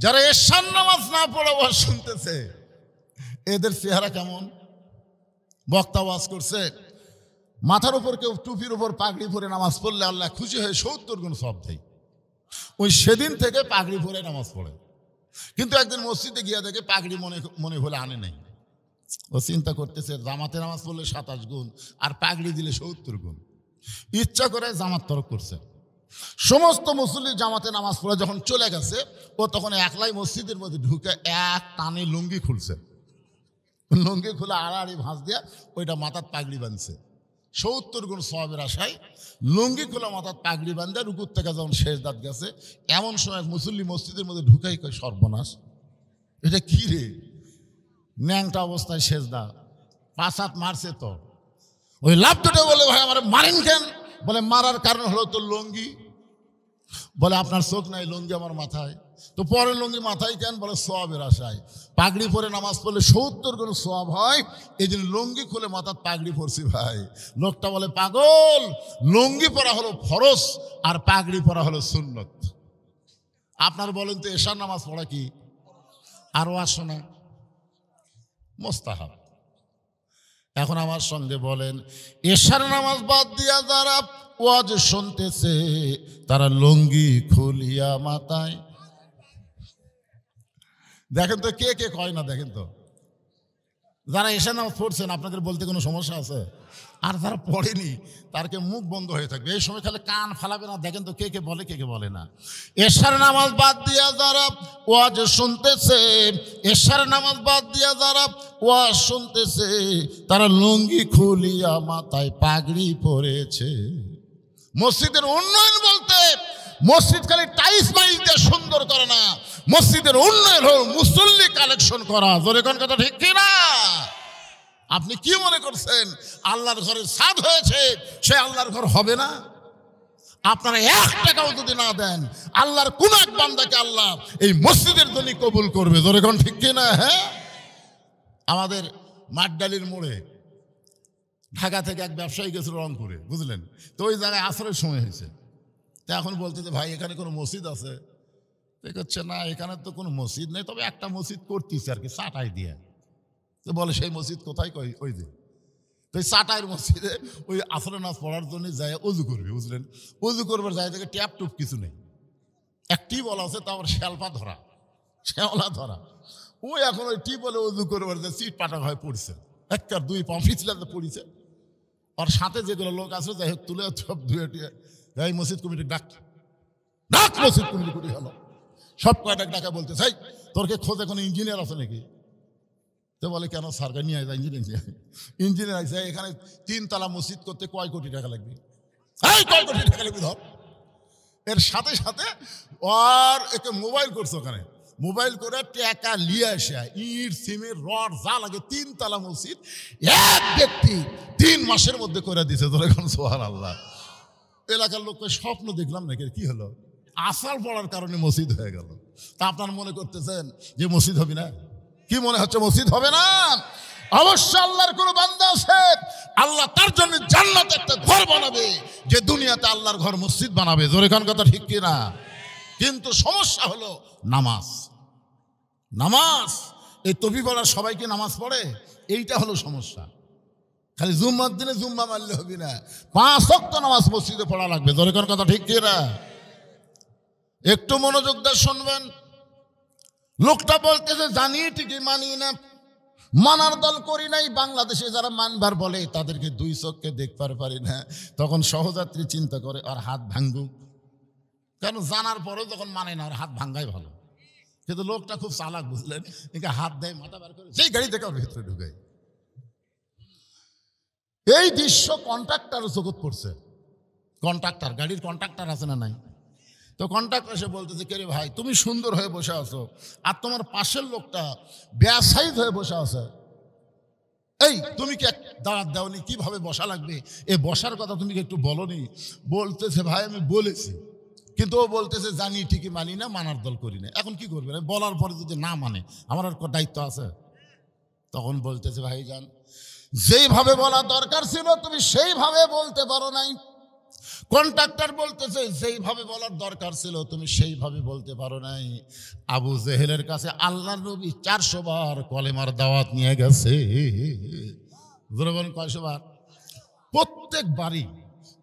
যারা এশার নামাজ না পড়ে ওয়াজ শুনতেছে, এদের চেহারা কেমন? বক্তা ওয়াজ করছে, মাথার উপর কেউ টুপির উপর পাগড়ি পরে নামাজ পড়লে আল্লাহ খুশি হয়ে 70 গুণ সওয়াব দেয়। ওই সেদিন থেকে পাগড়ি পরে নামাজ পড়ে। কিন্তু একদিন মসজিদে গিয়ে দেখে পাগড়ি মনে হলে আনে নাই। ও চিন্তা করতেছে জামাতে নামাজ পড়লে 27 গুণ আর পাগড়ি দিলে 70 গুণ। ইচ্ছা করে জামাত তরক করছে। সমস্ত মুসল্লি জামাতে নামাজ পড়ে যখন চলে গেছে, ও তখন একলাই মসজিদের মধ্যে ঢুকে এক টানে লুঙ্গি খুলছে। লুঙ্গি খুলে আড়াআড়ি ভাঁজ দিয়া ওইটা মাথার পাগড়ি বাঁধছে। 70 গুণ সওয়াবের আশায় লুঙ্গি খোলা মাথার পাগড়ি বান্ধে রুকুর থেকে যখন সেজদাত গেছে, এমন সময় মুসল্লি মসজিদের মধ্যে ঢুকাই কয় সর্বনাশ, এটা কি রে? ন্যাংটা অবস্থায় সেজদা, 5 হাত মারছে তো। ওই লাভ দুটো বলে ভাই আমার মারেন কেন? বলে মারার কারণ হলো তোর লুঙ্গি। বলে আপনার চোখ নাই, লুঙ্গি আমার মাথায়। তো পরে লুঙ্গি মাথায় কেন? বলে সওয়াবের আশায়। পাগড়ি পরে নামাজ পড়লে 70 গুণ সওয়াব হয়, এই জন্য লুঙ্গি খুলে মাথার পাগড়ি পরছি ভাই। লোকটা বলে পাগল, লুঙ্গি পরা হলো ফরজ আর পাগড়ি পরা হলো সুন্নত। আপনার বলেন তো এশার নামাজ পড়া কি? আরো আসো না মুস্তাহাব। এখন আমার সঙ্গে বলেন, এশার নামাজ বাদ দিয়া যারা ওয়াজ শুনতেছে তারা লুঙ্গি খুলিয়া মাথায়, দেখেন তো কে কে কয় না? দেখেন তো যারা এশার নামাজ পড়ছেন আপনাদের বলতে কোনো সমস্যা আছে? আর যারা পড়েনি তারকে মুখ বন্ধ হয়ে থাকবে। এই সময় খালি কান ফালাবে না। দেখেন তো কে কে বলে, কে কে বলে না। এশার নামাজ বাদ দিয়া যারা ওয়াজ শুনতেছে, এশার নামাজ বাদ দিয়া যারা ওয়াজ শুনতেছে তারা লুঙ্গি খুলিয়া মাথায় পাগড়ি পরেছে। মসজিদের উন্নয়ন বলতে মসজিদ খালি টাইলস মাইল দিয়ে সুন্দর করে না, মসজিদের উন্নয়ন হল মুসল্লি কালেকশন করা। জোরে কোন কথা ঠিক কিনা? আপনি কি মনে করছেন আল্লাহর ঘরের ছাদ হয়েছে সে আল্লাহর ঘর হবে না? আপনারা 1 টাকাও যদি না দেন, আল্লাহর কোন এক বান্দাকে আল্লাহ এই মসজিদের জন্য কবুল করবে। জোরে কোন ঠিক কিনা? হ্যাঁ, আমাদের মাঠডালির মোড়ে ঢাকা থেকে এক ব্যবসায়ী গেছিল রংপুরে, বুঝলেন তো? ওই জায়গায় আসরের সময় হয়েছে। তা এখন বলতে যে ভাই এখানে কোনো মসজিদ আছে? হচ্ছে না, এখানে তো কোনো মসজিদ নেই, তবে একটা মসজিদ করতেছে আর কি চাটাই দিয়ে। তো বলে সেই মসজিদ কোথায়? কই ওই যে। তো এই চাটাইয়ের মসজিদে ওই আসরের নামাজ পড়ার জন্য যায় উজু করবে, বুঝলেন? উজু করবার যায় থেকে ট্যাপ টুপ কিছু নেই, একটি বলা আছে, তারপর শ্যালপা ধরা, শ্যাওলা ধরা। ওই এখন ওই টি বলে উজু করবার যায় সিট পাটা হয় পড়ছে, একটা 2 পা ফিচলাতে পড়িছে। আর সাথে যেগুলো লোক আছে যাই হোক তুলে সব ধুয়ে টুয়ে এই মসজিদ কমিটি ডাক মসজিদ কমিটি করে হলো সব কয়টা ডাকা বলতে চাই তোরকে খোঁজে কোনো ইঞ্জিনিয়ার আছে নাকি? তো বলে কেন সরকার নিয়ে যায় ইঞ্জিনিয়ার আছে এখানে 3 তলা মসজিদ করতে কয় কোটি টাকা লাগবে? কয় কোটি টাকা লাগবে ধর। এর সাথে সাথে আর একে মোবাইল করছে, ওখানে মোবাইল করে টাকা নিয়ে আসে ইট সিমেন্ট রড যা লাগে 3 তলা মসজিদ এক ব্যক্তি 3 মাসের মধ্যে করে দিছে। ধরে এখন সুবহানাল্লাহ। এলাকার লোককে স্বপ্ন দেখলাম নাকি, কি হলো? আসার পড়ার কারণে মসজিদ হয়ে গেল। তা আপনার মনে করতেছেন যে মসজিদ হবে না? কি মনে হচ্ছে মসজিদ হবে না? অবশ্য আল্লাহর কোন বান্দা আছে আল্লাহ তার জন্য জান্নাতে একটা ঘর বানাবে, যে দুনিয়াতে আল্লাহর ঘর মসজিদ বানাবে। জোরে কোন কথা ঠিক কি না? কিন্তু সমস্যা হলো নামাজ। নামাজ এই টুপি পড়া সবাইকে নামাজ পড়ে, এইটা হলো সমস্যা। খালি জুম্মার দিনে জুম্মা মারলে হবে না, 5 ওয়াক্ত নামাজ মসজিদে পড়া লাগবে। জোরে কোন কথা ঠিক কি না? একটু মনোযোগ দিয়ে শুনবেন। লোকটা বলতেছে জানি ঠিকই মানি না, মানার দল করি নাই। বাংলাদেশে যারা মানবার বলে তাদেরকে 2 চোখকে দেখবার পারি না। তখন সহযাত্রী চিন্তা করে আর হাত ভাঙ্গুক, কেন জানার পরেও যখন মানে না আর হাত ভাঙ্গাই ভালো। কিন্তু লোকটা খুব চালাক, বুঝলেন? একে হাত দেয়, মাথা বার করে সেই গাড়ি থেকে ভেতরে ঢুকায়। এই দৃশ্য কন্ট্রাক্টর জগৎ পড়ছে। কন্ট্রাক্টর, গাড়ির কন্ট্রাক্টর আছে না নাই? তো কন্ট্রাক্টর এসে বলতেছে কে রে ভাই তুমি সুন্দর হয়ে বসে আছো আর তোমার পাশের লোকটা বেসাইজ হয়ে বসে আছে, এই তুমি কি দাঁড়াত দাওনি? কিভাবে বসা লাগবে এই বসার কথা তুমি কি একটু বলনি? বলতেছে ভাই আমি বলেছি, কিন্তু ও বলতেছে জানি ঠিকই মানি না, মানার দল করি না। এখন কি করবে? বলার পরে যদি না মানে আমার আর দায়িত্ব আছে? তখন বলতেছে ভাই জান যেইভাবে বলা দরকার ছিল তুমি সেইভাবে বলতে পারো নাই, কন্ট্রাক্টর বলতেছে যেইভাবে বলার দরকার ছিল তুমি সেইভাবে বলতে পারো নাই। আবু জেহেলের কাছে আল্লাহর নবী 400 বার কলেমার দাওয়াত নিয়ে গেছে। বলুন কয়শো বার?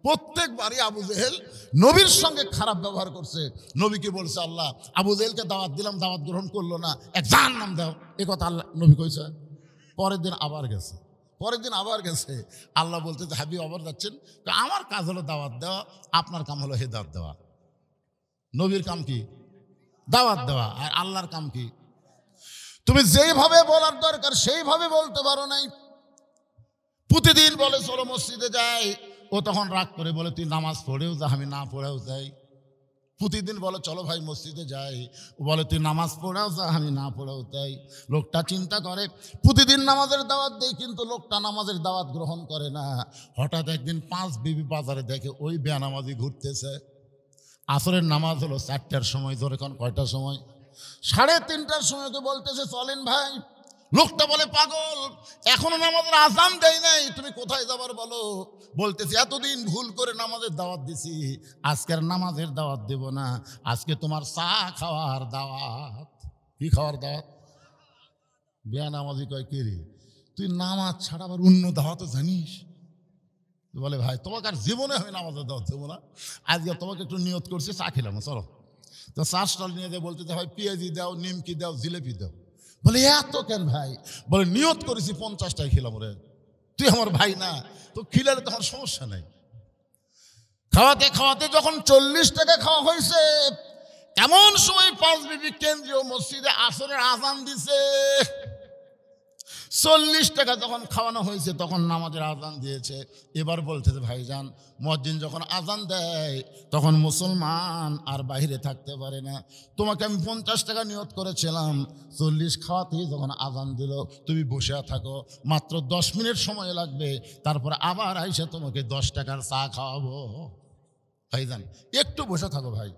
প্রত্যেকবারই আবু জেহেল নবীর সঙ্গে খারাপ ব্যবহার করছে। নবীকে বলছে আল্লাহ আবু জেহেলকে দাওয়াত দিলাম, দাওয়াত গ্রহণ করলো না, এক জাহান্নাম দাও, এ কথা আল্লাহ নবী কইছে। পরের দিন আবার গেছে। আল্লাহ বলতে হাবিব আবার যাচ্ছেন, আমার কাজ হলো দাওয়াত দেওয়া, আপনার কাম হলো হেদায়েত দেওয়া। নবীর কাম কি? দাওয়াত দেওয়া। আর আল্লাহর কাম কি? তুমি যেইভাবে বলার দরকার সেইভাবে বলতে পারো নাই। প্রতিদিন বলে চলো মসজিদে যাই, ও তখন রাগ করে বলে তুই নামাজ পড়েও যা, আমি না পড়েও যাই। প্রতিদিন বলে চলো ভাই মসজিদে যাই, ও বলে তুই নামাজ পড়েও যা, আমি না পড়েও যাই। লোকটা চিন্তা করে প্রতিদিন নামাজের দাওয়াত দেয়, কিন্তু লোকটা নামাজের দাওয়াত গ্রহণ করে না। হঠাৎ একদিন 5 বিবি বাজারে দেখে ওই বেনামাজি ঘুরতেছে। আসরের নামাজ হলো 4টার সময়, ধরে এখন কয়টার সময়? 3:30টার সময়। তো বলতেছে চলেন ভাই। লোকটা বলে পাগল, এখনো নামাজের আযান দেয় নাই, তুমি কোথায় যাবার বলো? বলতেছে এতদিন ভুল করে নামাজের দাওয়াত দিছি, আজকের নামাজের দাওয়াত দেব না, আজকে তোমার চা খাওয়ার দাওয়াত। কি খাওয়ার দাওয়াত? বেনামাজি কয় কে রে, তুই নামাজ ছাড়া আবার অন্য দাওয়াতও জানিস? বলে ভাই তোমাকে আর জীবনে আমি নামাজের দাওয়াত দেবো না, আজকে তোমাকে একটু নিয়ত করছি, চা খেলাম, চলো। তো চা স্টল নিয়ে যায়, বলতে ভাই পেঁয়াজি দাও, নিমকি দাও, জিলেপি দাও। বলে এত কেন ভাই? বলে নিয়ত করেছি 50টাই খেলাম রে, তুই আমার ভাই না, তো খিলালে তখন সমস্যা নাই। খাওয়াতে যখন 40 টাকা খাওয়া হয়েছে, এমন সময় 5 বিবি কেন্দ্রীয় মসজিদে আসরের আযান দিছে। 40 টাকা যখন খাওয়ানো হয়েছে তখন নামাজের আযান দিয়েছে। এবার বলতেছে ভাইজান, মুয়াজ্জিন যখন আযান দেয় তখন মুসলমান আর বাইরে থাকতে পারে না। তোমাকে আমি 50 টাকা নিয়ত করেছিলাম, 40 খাওয়াতেই যখন আযান দিল তুমি বসে থাকো, মাত্র 10 মিনিট সময় লাগবে, তারপর আবার আইসে তোমাকে 10 টাকার চা খাওয়াবো। ভাইজান একটু বসে থাকো ভাই,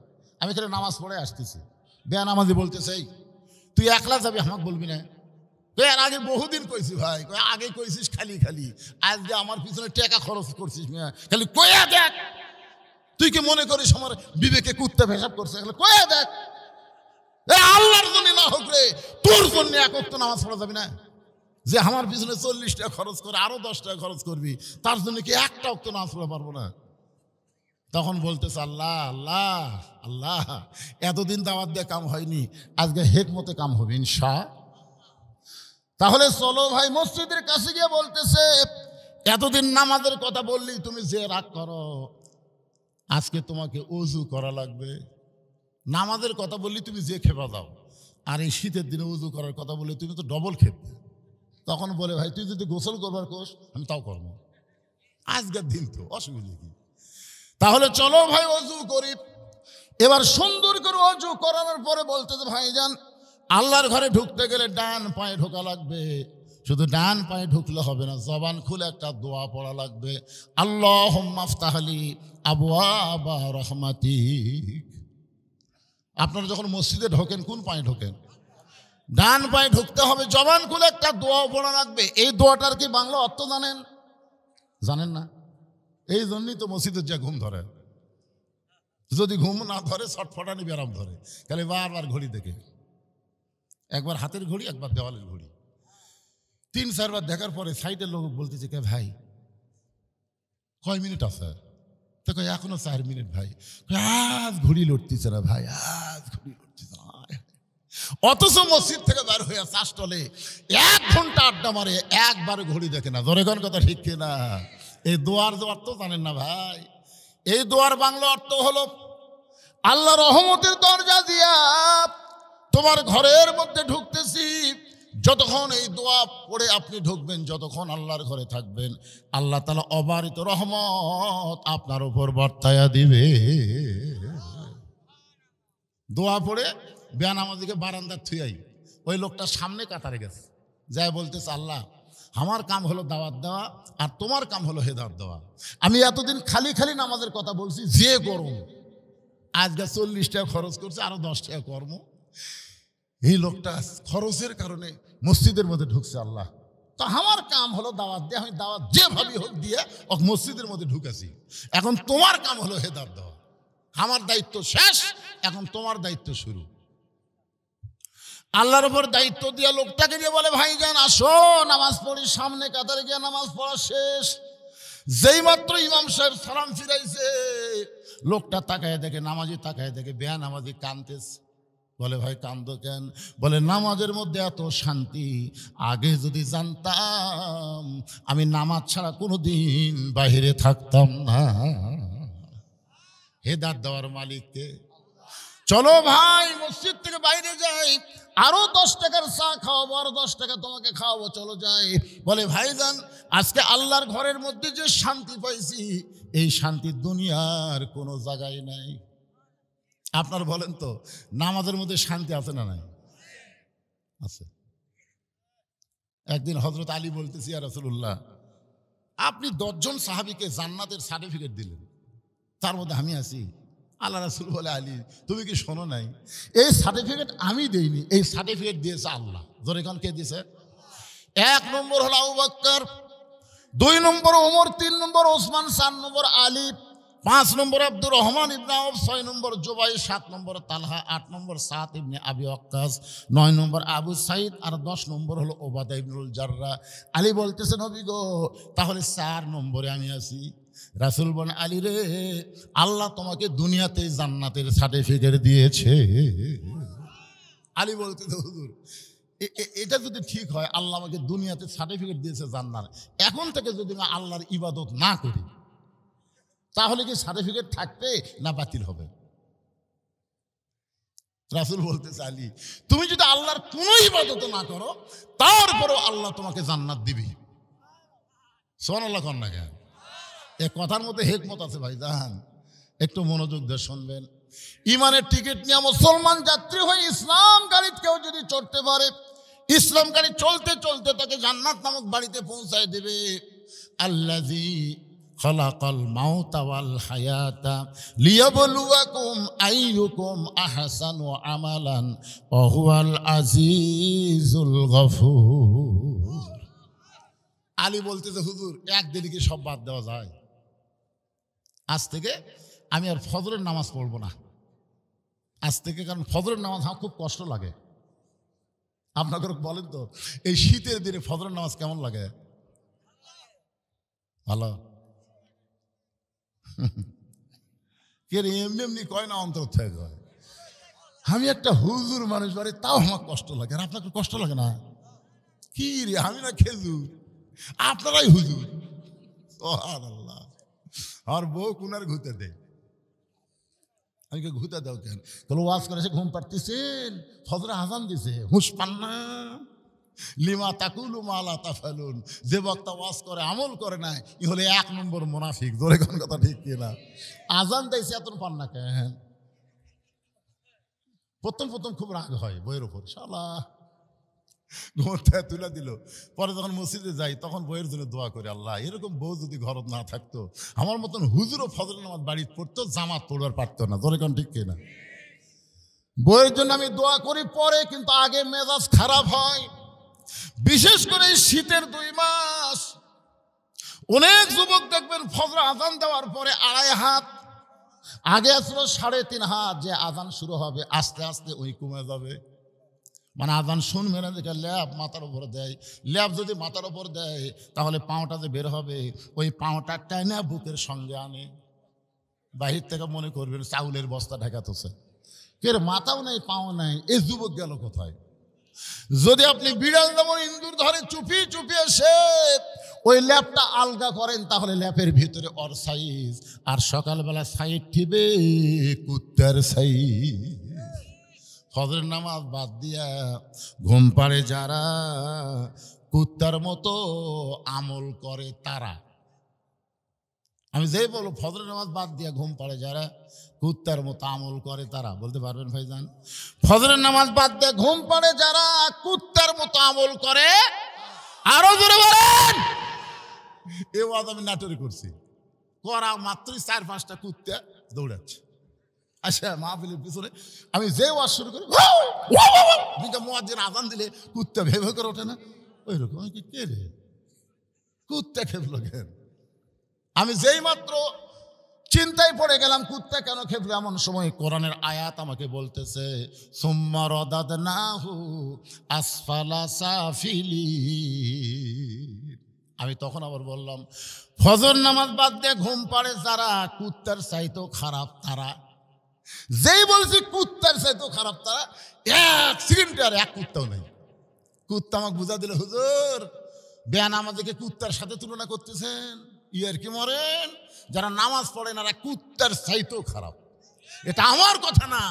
আমি এখানে নামাজ পড়ে আসতেছি। বেনামাজি বলতেছে তুই একলা যাবি, আমাকে বলবি না? এর আগে বহুদিন কইছি ভাই, আগে কইছিস খালি আজকে আমার পিছনে টাকা খরচ করছিস খালি, কয়া দেখ। তুই কি মনে করিস আমার বিবেকে কুত্তা পেশাব করছে? কয়া দেখ, আল্লাহর জন্য না হোক রে, তোর জন্য এক ওয়াক্ত নামাজ পড়া যাবে না? যে আমার পিছনে 40 টাকা খরচ করে আরো 10 টাকা খরচ করবি, তার জন্য কি একটা ওয়াক্ত নামাজ পড়া পারবো না? তখন বলতেছে আল্লাহ আল্লাহ আল্লাহ, এতদিন দাওয়াত দিয়ে কাম হয়নি, আজকে হেকমতে কাম হবে ইনশাআল্লাহ। তাহলে চলো ভাই মসজিদের কাছে গিয়ে বলতেছে এতদিন নামাজের কথা বললি তুমি যে রাগ করো, আজকে তোমাকে ওযু করা লাগবে। নামাজের কথা বললি তুমি যে খেপা দাও, আর এই শীতের দিনে ওযু করার কথা বললে তুমি তো ডবল খেপবে। তখন বলে ভাই তুই যদি গোসল করবার কোস আমি তাও করবো, আজকের দিন তো অসুবিধা কি? তাহলে চলো ভাই ওযু করি। এবার সুন্দর করে ওযু করানোর পরে বলতেছে ভাইজান, আল্লাহর ঘরে ঢুকতে গেলে ডান পায়ে ঢোকা লাগবে। শুধু ডান পায়ে ঢুকলে হবে না, জবান খুলে একটা দোয়া পড়া লাগবে, আল্লাহুম্মা আফতাহলি আবওয়াবা রাহমাতিক। আপনারা যখন মসজিদে ঢোকেন কোন পায়ে ঢোকেন? ডান পায়ে ঢুকতে হবে, জবান খুলে একটা দোয়া পড়া লাগবে। এই দোয়াটার কি বাংলা অর্থ জানেন? জানেন না? এই জন্যই তো মসজিদের যা ঘুম ধরে। যদি ঘুম না ধরে ছটফটানি ব্যারাম ধরে, খালি বারবার ঘড়ি দেখে, একবার হাতের ঘড়ি একবার দেওয়ালের ঘড়ি, 3-4 বার দেখার পরে সাইডের লোক বলতেছে কে ভাই কয় মিনিট আছে? তো কয় এখনো 4 মিনিট ভাই। আজ ঘড়ি লড়তেছে না ভাই, আজ ঘড়ি লড়তেছে না। অথচ মসজিদ থেকে বার হয়ে চাষটলে 1 ঘন্টা আড্ডা মারে, একবার ঘড়ি দেখে না। ধরে কোন কথা ঠিক কিনা? এই দোয়ার যে অর্থ জানেন না ভাই? এই দোয়ার বাংলা অর্থ হলো আল্লাহ রহমতের দরজা দিয়া তোমার ঘরের মধ্যে ঢুকতেছি, যতক্ষণ এই দোয়া পড়ে আপনি ঢুকবেন, যতক্ষণ আল্লাহর ঘরে থাকবেন, আল্লাহ তাআলা অবারিত রহমত আপনার উপর বর্তায়া দিবে। দোয়া পড়ে বেনামাজিকে বারান্দার থুয়াই, ওই লোকটা সামনে কাতারে গেছে, যাই বলতেছে আল্লাহ আমার কাম হলো দাওয়াত দেওয়া, আর তোমার কাম হলো হেদায়েত দেওয়া। আমি এতদিন খালি নামাজের কথা বলছি, যে গরম, আজকে 40 টাকা খরচ করছে, আরো 10 টাকা কর্ম। এই লোকটা খরচের কারণে মসজিদের মধ্যে ঢুকছে, আল্লাহ তো আমার কাম হলো দাওয়াত দিয়ে, আমি দাওয়াত যেভাবে হোক দিয়ে ওকে মসজিদের মধ্যে ঢুকেছি। এখন তোমার কাম হলো হেদায়েত দেওয়া। আমার দায়িত্ব শেষ, এখন তোমার দায়িত্ব শুরু। আল্লাহর উপর দায়িত্ব দিয়ে লোকটাকে দিয়ে বলে, ভাইজান আসো নামাজ পড়ি। সামনে কাতারে গিয়ে নামাজ পড়া শেষ। যেই মাত্র ইমাম সাহেব সালাম ফিরাইছে, লোকটা তাকায় দেখে, নামাজি তাকায় দেখে বেনামাজি কাঁদতেছে। বলে, ভাই কান্দো কেন? বলে, নামাজের মধ্যে এত শান্তি, আগে যদি জানতাম আমি নামাজ ছাড়া কোনোদিন বাহিরে থাকতাম না। হেদায়েত দেওয়ার মালিককে। চলো ভাই মসজিদ থেকে বাইরে যাই, আরো 10 টাকার চা খাওয়াবো, আরো 10 টাকা তোমাকে খাওয়াবো, চলো যাই। বলে, ভাইজান আজকে আল্লাহর ঘরের মধ্যে যে শান্তি পাইছি, এই শান্তি দুনিয়ার কোনো জায়গায় নাই। আপনার বলেন তো, নামাজের মধ্যে শান্তি আছে না নাই? আছে। একদিন হযরত আলী বলতেছি, ইয়া রাসূলুল্লাহ, আপনি 10 জন সাহাবীকে জান্নাতের সার্টিফিকেট দিলেন, তার মধ্যে আমি আছি। আল্লাহ রাসূল বলে, আলী তুমি কি শোনো নাই? এই সার্টিফিকেট আমি দেইনি, এই সার্টিফিকেট দিয়েছে আল্লাহ। জোরে কোন কে দিয়েছে? 1 নম্বর হলো আবু বকর, 2 নম্বর ওমর, 3 নম্বর ওসমান, 4 নম্বর আলী, 5 নম্বর আব্দুর রহমান ইবনে আউফ, 6 নম্বর জুবাই, 7 নম্বর তালহা, 8 নম্বর সাদ ইবনে আবি ওয়াক্কাস, 9 নম্বর আবু সাইদ, আর 10 নম্বর হলো ওবাদা ইবনুল জাররা। আলী বলতেছে, নবী গো তাহলে 4 নম্বরে আমি আছি। রাসূল বলেন, আলী রে, আল্লাহ তোমাকে দুনিয়াতে জান্নাতের সার্টিফিকেট দিয়েছে। আলী বলতেছে, হুজুর এটা যদি ঠিক হয়, আল্লাহ আমাকে দুনিয়াতে সার্টিফিকেট দিয়েছে জান্নাত, এখন থেকে যদি আমি আল্লাহর ইবাদত না করি, তাহলে কি সার্টিফিকেট থাকবে না বাতিল হবে? রাসূল বলতেছে, আলী তুমি যদি আল্লাহর কোনো ইবাদত না করো, তারপরেও আল্লাহ তোমাকে জান্নাত দিবে। সুবহানাল্লাহ কোন না কেন? এই কথার মধ্যে হিকমত আছে ভাইজান, একটু মনোযোগ দিয়ে শুনবেন। ইমানের টিকিট নিয়ে মুসলমান যাত্রী হয়ে ইসলাম গাড়ি কেউ যদি চড়তে পারে, ইসলাম গাড়ি চলতে চলতে তাকে জান্নাত নামক বাড়িতে পৌঁছায় দেবে। আল্লাযী খালাকাল মাউতা ওয়াল হায়াতা লিয়াবলুয়াকুম আইয়ুকুম আহসানু আমালান ওয়া হুয়াল আজিজুল গফুর। আলী বলতেছে, হুজুর একদিনে কি সব বাদ দেওয়া যায়? আজ থেকে আমি আর ফজরের নামাজ পড়বো না আজ থেকে, কারণ ফজরের নামাজ আমার খুব কষ্ট লাগে। আপনাকে বলেন তো, এই শীতের দিনে ফজরের নামাজ কেমন লাগে? ভালো। কে এমনি এমনি কয় না, অন্তর থেকে কয়। আমি একটা হুজুর মানুষ বাড়ি, তাও আমার কষ্ট লাগে। আর আপনাকে কষ্ট লাগে না? কি রে, আমি না খেজুর, আপনারাই হুজুর। সুবহানাল্লাহ। আর বউ কুনার ঘুতে দেয়, আমি ঘুতে দাও কেন? তাহলে ওয়াজ করে এসে ঘুম পাড়তেছেন, ফজরে আজান দিছে, হুঁশ পান না। লিমা তাকুলু মা লা তাফালুন। যে বক্তা ওয়াজ করে আমল করে না, ই হলে 1 নম্বর মুনাফিক। জোরে কোন কথা ঠিক কিনা? আজান দিয়েছে, এত পান না কেন? প্রথম খুব রাগ হয় বইয়ের উপর, শালা ঘুমতে তুলে দিল। পরে যখন মসজিদে যাই, তখন বইয়ের জন্য দোয়া করি, আল্লাহ এরকম বউ যদি ঘরত না থাকতো, আমার মতন হুজুরও ফজরের নামাজ বাড়ি পড়তো, জামাত পড়বার পারতো না। জোরে কোন ঠিক কিনা? বইয়ের জন্য আমি দোয়া করি পরে, কিন্তু আগে মেজাজ খারাপ হয়। বিশেষ করে শীতের 2 মাস অনেক যুবক দেখবেন ফজর আজান দেওয়ার পরে 2.5 হাত, আগে আসলো 3.5 হাত, যে আজান শুরু হবে আস্তে আস্তে ওই কমে যাবে। মানে আজান শুনবে না, দেখে ল্যাব মাথার উপর দেয়। ল্যাব যদি মাথার উপর দেয়, তাহলে পাওটা যে বের হবে, ওই পাওটা টাইনা বুকের সঙ্গে আনে। বাহির থেকে মনে করবেন চাউলের বস্তা ঢাকাতেছে। কে মাথাও নাই পাও নাই, এই যুবক গেল কোথায়? যদি আপনি বিড়াল যেমন ইন্দুর ধরে চুপিয়ে চুপিয়ে সে ওই ল্যাপটা আলগা করেন, তাহলে ল্যাপের ভিতরে ওর সাইজ, আর সকালবেলা সাইড ঠিবে কুত্তার সাইজ। ফজরের নামাজ বাদ দিয়া ঘুম পাড়ে যারা, কুত্তার মতো আমল করে তারা। আমি যেই বলবো ফজরের নামাজ বাদ দিয়া ঘুম পাড়ে যারা, কুত্তার মতো আমল করে তারা, বলতে পারবেন ভাইজান? ফজরের নামাজ বাদ দিয়ে ঘুম পাড়ে যারা, কুত্তার মতো আমল করে। আরো জোরে বলেন। এ ওয়াজ আমি নাটরি করছি, করা মাত্রই 4-5টা কুত্তা দৌড়াচ্ছে। আচ্ছা, মাহফিলের পিছনে আমি যে ওয়াজ শুরু করি, মুয়াজ্জিন আজান দিলে কুত্তা ভেবে করে ওঠে না? ওই রকম কি কে রে, কুত্তা খেপলো কেন? আমি যেই মাত্র চিন্তায় পড়ে গেলাম কুত্তা কেন খেপলো, এমন সময় কোরআনের আয়াত আমাকে বলতেছে সুম্মা রাদাদনাহু আসফালা সাফিলিন। আমি তখন আবার বললাম ফজর নামাজ বাদ দিয়ে ঘুম পাড়ে যারা কুত্তার চাইতেও খারাপ তারা। যেই বলছি কুত্তার চাইতেও খারাপ তারা, এক সেকেন্ডে আর এক কুত্তাও নেই। কুত্তা আমাকে বুঝা দিল হুজুর বেয়ান আমাদেরকে কুত্তার সাথে তুলনা করতেছেন, ইয়ার কি মরেন? যারা নামাজ পড়ে না কুত্তার চাইতেও খারাপ। এটা আমার কথা না,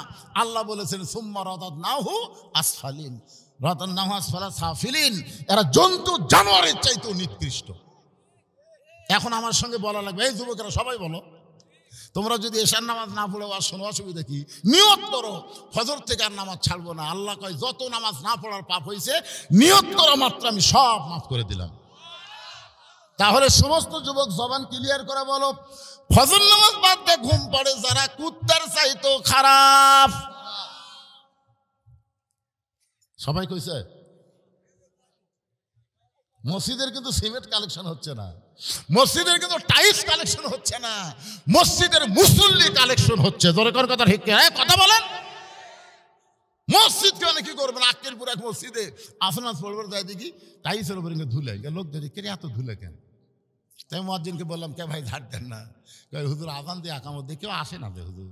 আল্লাহ বলেছেন সুম্মা রাদাদনাহু আসফালিন, রাদাদনাহু আসফালা সাফিলিন। এরা জন্তু জানোয়ারের চাইতেও নিকৃষ্ট। এখন আমার সঙ্গে বলা লাগবে, এই যুবকেরা সবাই বলো, তোমরা যদি এশার নামাজ না পড়ে আর শোনো, অসুবিধা কি? নিয়ত করো ফজর থেকে আর নামাজ ছাড়বো না। আল্লাহ কয় যত নামাজ না পড়ার পাপ হয়েছে নিয়ত করা মাত্র আমি সব মাফ করে দিলাম। তাহলে সমস্ত যুবক জবান ক্লিয়ার করে বলো, ফজর নামাজ বাদ দিয়ে ঘুম পড়ে যারা কুত্তার চাইতো খারাপ। সবাই কইছে? মসজিদের কিন্তু সিমেন্ট কালেকশন হচ্ছে না, মসজিদের কিন্তু টাইলস কালেকশন হচ্ছে না, মসজিদের মুসল্লি কালেকশন হচ্ছে। জোরে কর কথা ঠিক, হ্যাঁ কথা বলেন। মসজিদ কেন কি করবেন? আক্কেলপুর এক মসজিদে আসনাজ পড়বার যায় দেখি টাইলসের উপরে ধুলে, লোক দেখি কে এত ধুলে কেন? তাই মুয়াজ্জিনকে বললাম কে ভাই ঝাড় দেন না? হুজুর আজান দিয়ে আকামত দিয়ে কেউ আসে না দে হুজুর,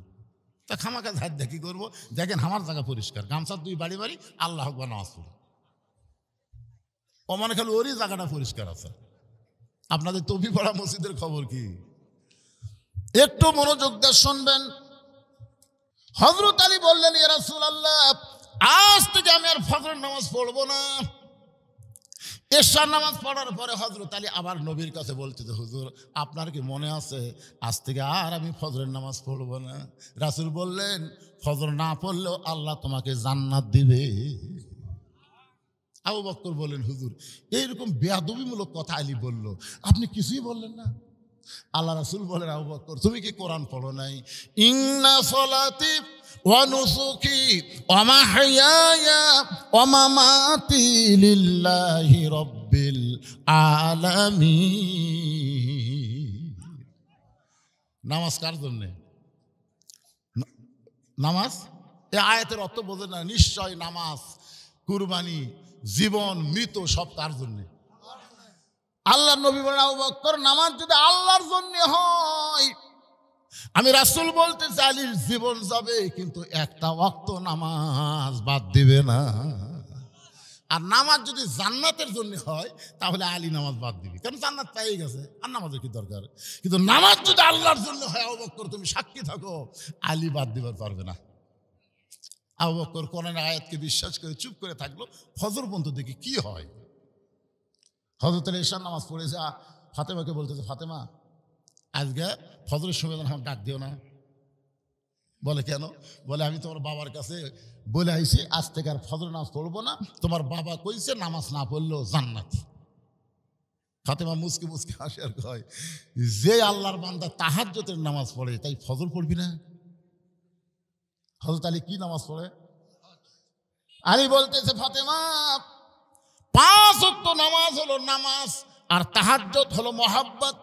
তা খামাকা ঝাড় দিয়ে কি করবো? দেখেন আমার জায়গা পরিষ্কার, গামছা দুই বাড়ি বাড়ি আল্লাহ আকবার নামাজ পড়ি, ও মানে খালি ওরই জায়গাটা পরিষ্কার আছে। আপনাদের টুপি পড়া মসজিদের খবর কি? একটু মনোযোগ দিয়ে শুনবেন। হযরত আলী বললেন ইয়া রাসূলুল্লাহ আজ থেকে আমি আর ফজরের নামাজ পড়বো না। এশার নামাজ পড়ার পরে হযরত আলী আবার নবীর কাছে বলতেছে হুজুর আপনার কি মনে আছে আজ থেকে আর আমি ফজরের নামাজ পড়বো না? রাসূল বললেন ফজর না পড়লেও আল্লাহ তোমাকে জান্নাত দিবে। আবু বকর বললেন হুজুর এইরকম বেয়াদবিমূলক কথা আলী বলল, আপনি কিছুই বললেন না। আল্লাহ রাসূল বলেন আবু বকর তুমি কি কোরআন পড়ো নাই? ইন্না সলাতি ওয়া নুসুকি ওয়া মাহইয়ায়া ওয়া মামাতি লিল্লাহি রাব্বিল আলামিন। নামাজ কার জন্য? নামাজ এই আয়াতের অর্থ বোঝেন না? নিশ্চয় নামাজ, কুরবানি, জীবন, মৃত সব তার জন্য। আল্লাহ নবী বলেন আবু বকর নামাজ যদি আল্লাহর জন্য হয়, আমি রাসূল বলতে চাই আলীর জীবন যাবে কিন্তু একটা ওয়াক্ত নামাজ বাদ দিবে না। আর নামাজ যদি জান্নাতের জন্য হয় তাহলে আলী নামাজ বাদ দিবে, কারণ জান্নাত পেয়ে গেছে, আর নামাজের কি দরকার? কিন্তু নামাজ যদি আল্লাহর জন্য হয় আবু বকর তুমি সাক্ষী থাকো আলী বাদ দিবার পারবে না। আবু বকর কোরআনের আয়াতকে বিশ্বাস করে চুপ করে থাকলো। ফজর পর্যন্ত দেখি কি হয়। হযরত আলী এশার নামাজ পড়েছে, ফাতেমাকে বলতেছে ফাতেমা আজকে ফজরের সময় আমার ডাক দিও না। বলে কেন? বলে আমি তোমার বাবার কাছে বলে আইছি আজ থেকে আর ফজর নামাজ পড়বো না, তোমার বাবা কইছে নামাজ না পড়লেও জান্নাত। ফাতেমা মুসকি মুসকি হাসে আর কয় যে আল্লাহর বান্দা তাহাজ্জুদের নামাজ পড়ে তাই ফজর পড়বি না? হযরত আলী কি নামাজ পড়ে? আলী বলতেছে ফাতেমা 5 ওয়াক্ত নামাজ হলো নামাজ, আর তাহাজ্জুদ হলো মহাব্বত।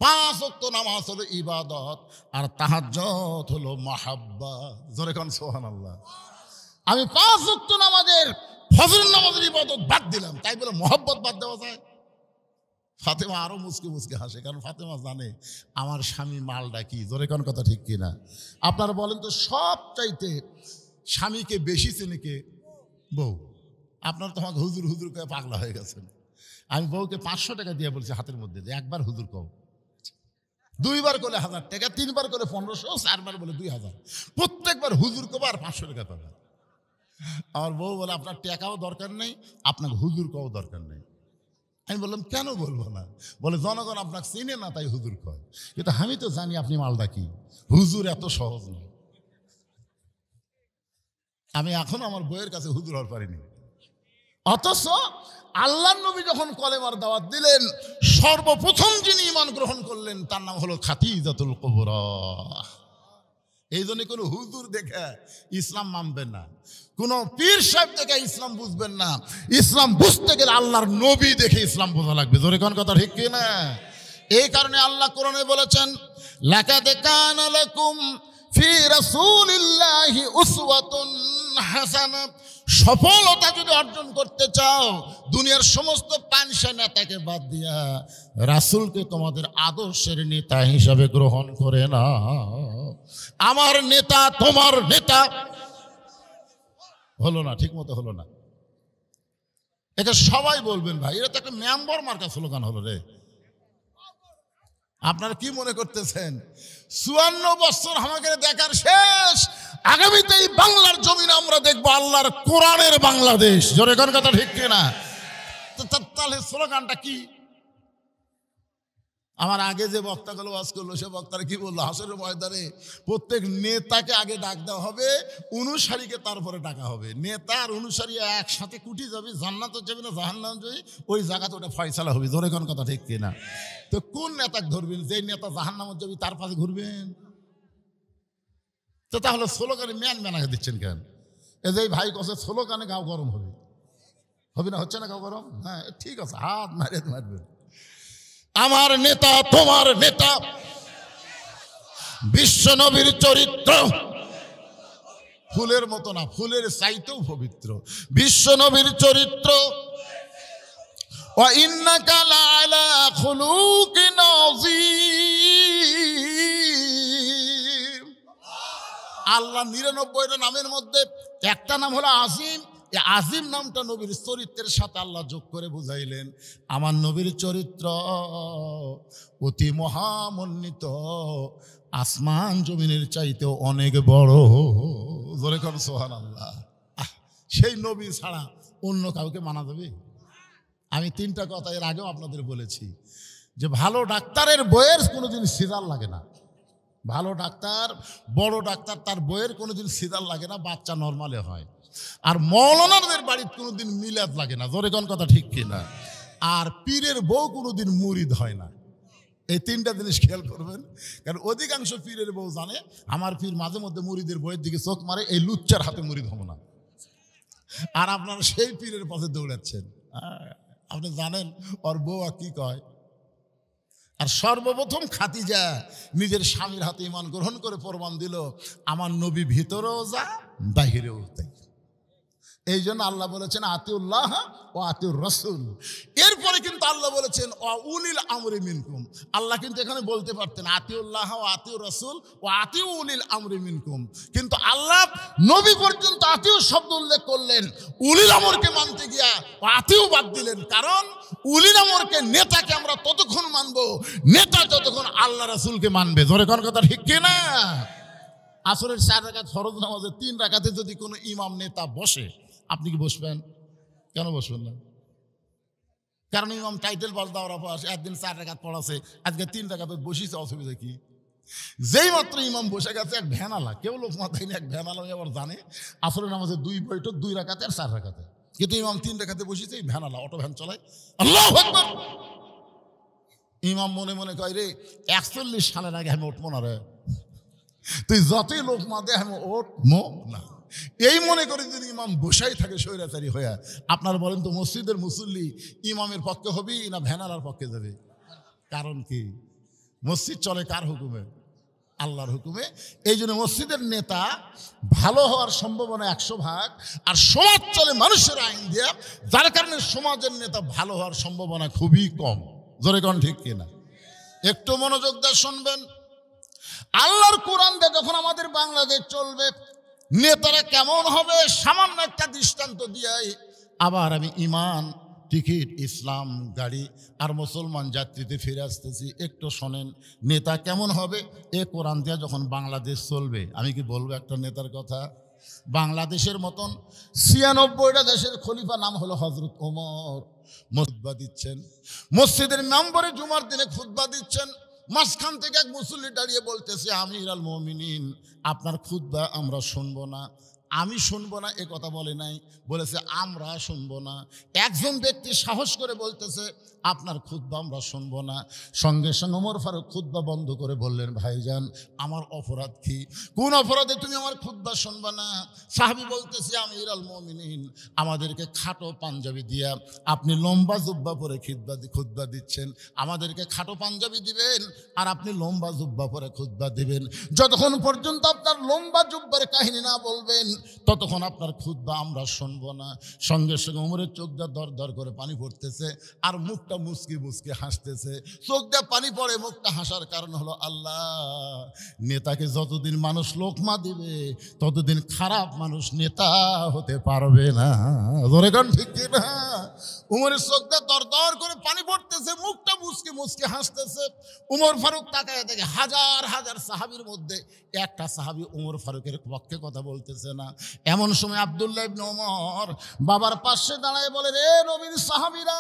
5 ওয়াক্ত নামাজ হলো ইবাদত, আর তাহাজ্জুদ হলো মহাব্বত। জোরে কোন সুবহানাল্লাহ। আমি 5 ওয়াক্ত নামাজের ফজরের নামাজের ইবাদত বাদ দিলাম, তাই বলে মহাব্বত বাদ দেওয়া যায়? ফাতেমা আরো মুসকে মুসকে হাসে, কারণ ফাতেমা জানে আমার স্বামী মালটা কি। জোরে কোন কথা ঠিক কিনা? আপনারা বলেন তো সব চাইতে স্বামীকে বেশি চেনে কে? বউ। আপনার তো আমাকে হুজুর হুজুর করে পাগলা হয়ে গেছেন। আমি বউকে 500 টাকা দিয়ে বলছি হাতের মধ্যে যে একবার হুজুর কও, 2 বার করলে 1000 টাকা, 3 বার করে 1500, 4 বার বলে 2000, প্রত্যেকবার হুজুর কব আর 500 টাকা পাবে। আমার বউ বলে আপনার টাকাও দরকার নেই, আপনাকে হুজুর কও দরকার নেই। আমি বললাম কেন বলবো না? বলে জনগণ আপনাকে চিনে না তাই হুজুর কয়, কিন্তু আমি তো জানি আপনি মালদা কি। হুজুর এত সহজ না। আমি এখনো আমার বউয়ের কাছে হুজুর হওয়ার পারিনি। অথচ আল্লাহর নবী যখন কলেমার দাওয়াত দিলেন সর্বপ্রথম যিনি ঈমান গ্রহণ করলেন তার নাম হলো খাদিজাতুল কুবরা। এই জন্য কোনো হুজুর দেখে ইসলাম মানবেন না, কোনো পীর সাহেব দেখে ইসলাম বুঝবেন না। ইসলাম বুঝতে গেলে আল্লাহর নবী দেখে ইসলাম বোঝা লাগবে। জোরে কোন কথা ঠিক কি না? এই কারণে আল্লাহ কোরআনে বলেছেন, লাকাদ কানা লাকুম ফি রাসূলিল্লাহি উসওয়াতুন হাসানা। সফলতা যদি অর্জন করতে চাও, দুনিয়ার সমস্ত পানসা নেতাকে বাদ দিয়া রাসূলকে তোমাদের আদর্শের নেতা হিসাবে গ্রহণ করে না। আমার নেতা তোমার নেতা হলো না, ঠিক মতো হলো না। এটা সবাই বলবেন ভাই, এটা তো একটা মেম্বার মার্কা স্লোগান হলো রে। আপনারা কি মনে করতেছেন 54 বছর আমাকে দেখার শেষ, আগামীতে এই বাংলার জমিনে আমরা দেখবো আল্লাহর কোরআনের বাংলাদেশ। জোরে কোন কথা ঠিক কিনা? তাহলে স্লোগানটা কি? আমার আগে যে বক্তাগুলো ওয়াজ করলো সে বক্তারা কি বললো? হাসরের ময়দানে প্রত্যেক নেতাকে আগে ডাক দেওয়া হবে, অনুসারীকে তারপরে ডাকা হবে। নেতা আর অনুসারী একসাথে কুটি যাবে, জান্নাতে যাবে না জাহান্নাম যাবে, ওই জায়গাতে ওটা ফয়সালা হবে। ধরে কোন কথা ঠিক কিনা? তো কোন নেতাকে ধরবেন? যেই নেতা জাহান্নামে যাবে তার পাশে ঘুরবেন? তো তাহলে স্লোগানে ম্যান ম্যানাকে দিচ্ছেন কেন? এই যে ভাই কছে স্লোগানে গাও গরম হবে, হবে না? হচ্ছে না গাও গরম? হ্যাঁ ঠিক আছে, হাত মারবেন। আমার নেতা তোমার নেতা, বিশ্ব নবীর চরিত্র ফুলের মতো না, ফুলের চাইতেও পবিত্র। বিশ্ব নবীর চরিত্র, ওয়া ইন্নাকা লাআলা খুলুকিন আযীম। আল্লাহ 99টা নামের মধ্যে একটা নাম হলো আজিম। এই আজিম নামটা নবীর চরিত্রের সাথে আল্লাহ যোগ করে বুঝাইলেন, আমার নবীর চরিত্র অতি মহামন্বিত, আসমান জমিনের চাইতেও অনেক বড়। জোরে কর সুবহানাল্লাহ। সেই নবী ছাড়া অন্য কাউকে মানা যাবে? আমি 3টা কথা এর আগেও আপনাদের বলেছি যে ভালো ডাক্তারের বইয়ের কোনোদিন সিজার লাগে না। ভালো ডাক্তার, বড় ডাক্তার, তার বইয়ের কোনোদিন সিজার লাগে না, বাচ্চা নর্মালে হয়। আর মৌলানাদের বাড়িতে কোনোদিন মিলাদ লাগে না। জোরে কোন কথা ঠিক কিনা? আর পীরের বউ কোনোদিন মুরিদ হয় না। এই 3টা জিনিস খেয়াল করবেন, কারণ অধিকাংশ পীরের বউ জানে আমার পীর মাঝে মধ্যে মুরিদের বইয়ের দিকে চোখ মারে, এই লুচ্চার হাতে মুরিদ হবো না। আর আপনারা সেই পীরের পথে দৌড়াচ্ছেন। আপনি জানেন ওর বউ কি কয়? আর সর্বপ্রথম খাদিজা নিজের স্বামীর হাতে ঈমান গ্রহণ করে প্রমাণ দিল, আমার নবী ভিতরেও যা বাহিরেও তাই। এই জন্য আল্লাহ বলেছেন আতিউল্লাহ ও আতিউর রাসূল। এরপরে কিন্তু আল্লাহ বলেছেন ও উলিল আমরি মিনকুম। আল্লাহ কিন্তু এখানে বলতে পারতেন আতিউল্লাহ ও আতিউর রাসূল ও আতিউ উলিল আমরি মিনকুম, কিন্তু আল্লাহ নবী পর্যন্ত আতিউ শব্দ উল্লেখ করলেন, উলিল আমরকে মানতে গিয়া আতিউ বাদ দিলেন। কারণ উলিল আমরকে, নেতাকে আমরা ততক্ষণ মানবো নেতা যতক্ষণ আল্লাহ রাসূলকে মানবে। জোরে কোন কথা ঠিক কিনা? আসরের 4 রাকাত ফরজ নামাজের 3 রাকাতে যদি কোনো ইমাম নেতা বসে, আপনি কি বসবেন? কেন বসবেন না? কারণ ইমাম টাইটেল পাস দেওয়ার অভ্যাস, একদিন 4 রাকাত পড়াছে, আজকে 3 রাকাতে বসিছে, অসুবিধা কি? যেই মাত্র ইমাম বসে গেছে, এক ভ্যানালা, কেউ লোক মাথায় এক ভ্যানালা আবার জানে আসরের নামাজে 2 বৈঠক, 2 রাকাতে আর 4 রাকাতে, কিন্তু ইমাম 3 রাকাতে বসিছে। এই ভ্যানালা অটো ভ্যান চালায়, আল্লাহু আকবার। ইমাম মনে মনে কয়, রে 41 সালের আগে আমি উঠবো না রে, তুই যতই লোক মাদে আমি উঠবো না। এই মনে করে যদি ইমাম বসাই থাকে স্বৈরাচারী হয়ে, আপনারা বলেন তো মসজিদের মুসল্লি ইমামের পক্ষে হবে না ভ্যানালার পক্ষে যাবে? কারণ কি? মসজিদ চলে কার হুকুমে? আল্লাহর হুকুমে। এই জন্য মসজিদের নেতা ভালো হওয়ার সম্ভাবনা 100 ভাগ, আর সমাজ চলে মানুষের আইন দিয়ে, যার কারণে সমাজের নেতা ভালো হওয়ার সম্ভাবনা খুবই কম। জোরে কোন ঠিক কিনা? একটু মনোযোগ দিয়ে শুনবেন। আল্লাহর কোরআন দিয়ে যখন আমাদের বাংলাদেশ চলবে, নেতারা কেমন হবে সামান্য একটা দৃষ্টান্ত দিয়ে আবার আমি ইমান, টিকিট, ইসলাম, গাড়ি আর মুসলমান যাত্রীতে ফিরে আসতেছি। একটু শোনেন নেতা কেমন হবে। এ কোরআন দিয়ে যখন বাংলাদেশ চলবে, আমি কি বলবো একটা নেতার কথা? বাংলাদেশের মতন 96টা দেশের খলিফা নাম হলো হযরত ওমর, খুতবা দিচ্ছেন, মসজিদের মেম্বরে জুমার দিনে খুতবা দিচ্ছেন। মাঝখান থেকে এক মুসল্লি দাঁড়িয়ে বলতেছে, আমিরুল মুমিনিন, আপনার খুতবা আমরা শুনবো না, আমি শুনবো না এ কথা বলে নাই, বলেছে আমরা শুনবো না। একজন ব্যক্তি সাহস করে বলতেছে আপনার খুতবা আমরা শুনবো না। সঙ্গে সঙ্গে ওমর ফারুক খুতবা বন্ধ করে বললেন ভাইজান আমার অপরাধ কি? কোন অপরাধে তুমি আমার খুতবা শুনবা না? সাহাবী বলতেছে আমিরুল মুমিনিন, আমাদেরকে খাটো পাঞ্জাবি দিয়া আপনি লম্বা জুব্বা পরে খুতবা দিচ্ছেন, আমাদেরকে খাটো পাঞ্জাবি দিবেন আর আপনি লম্বা জুব্বা পরে খুতবা দিবেন। যতক্ষণ পর্যন্ত আপনার লম্বা জুব্বার কাহিনী না বলবেন ততক্ষণ আপনার খুতবা আমরা শুনবো না। সঙ্গে সঙ্গে ওমরের চোখ দিয়ে দর দর করে পানি পড়তেছে আর মুখটা মুচকি মুচকি হাসতেছে। চোখ দিয়ে পানি পড়ে, মুখটা হাসার কারণ হলো আল্লাহ, নেতাকে যতদিন মানুষ লোকমা দিবে ততদিন খারাপ মানুষ নেতা হতে পারবে না। ধরে কারণ ঠিক কি না? উমরের চোখ দিয়ে দর দর করে পানি পড়তেছে, মুখটা মুচকি মুচকি হাসতেছে। উমর ফারুক তাকায় দেখে হাজার হাজার সাহাবীর মধ্যে একটা সাহাবী উমর ফারুকের পক্ষে কথা বলতেছে না। এমন সময় আব্দুল্লাহ ইবনে ওমর বাবার পাশে দাঁড়ায় বলে, রে নবীর সাহাবীরা,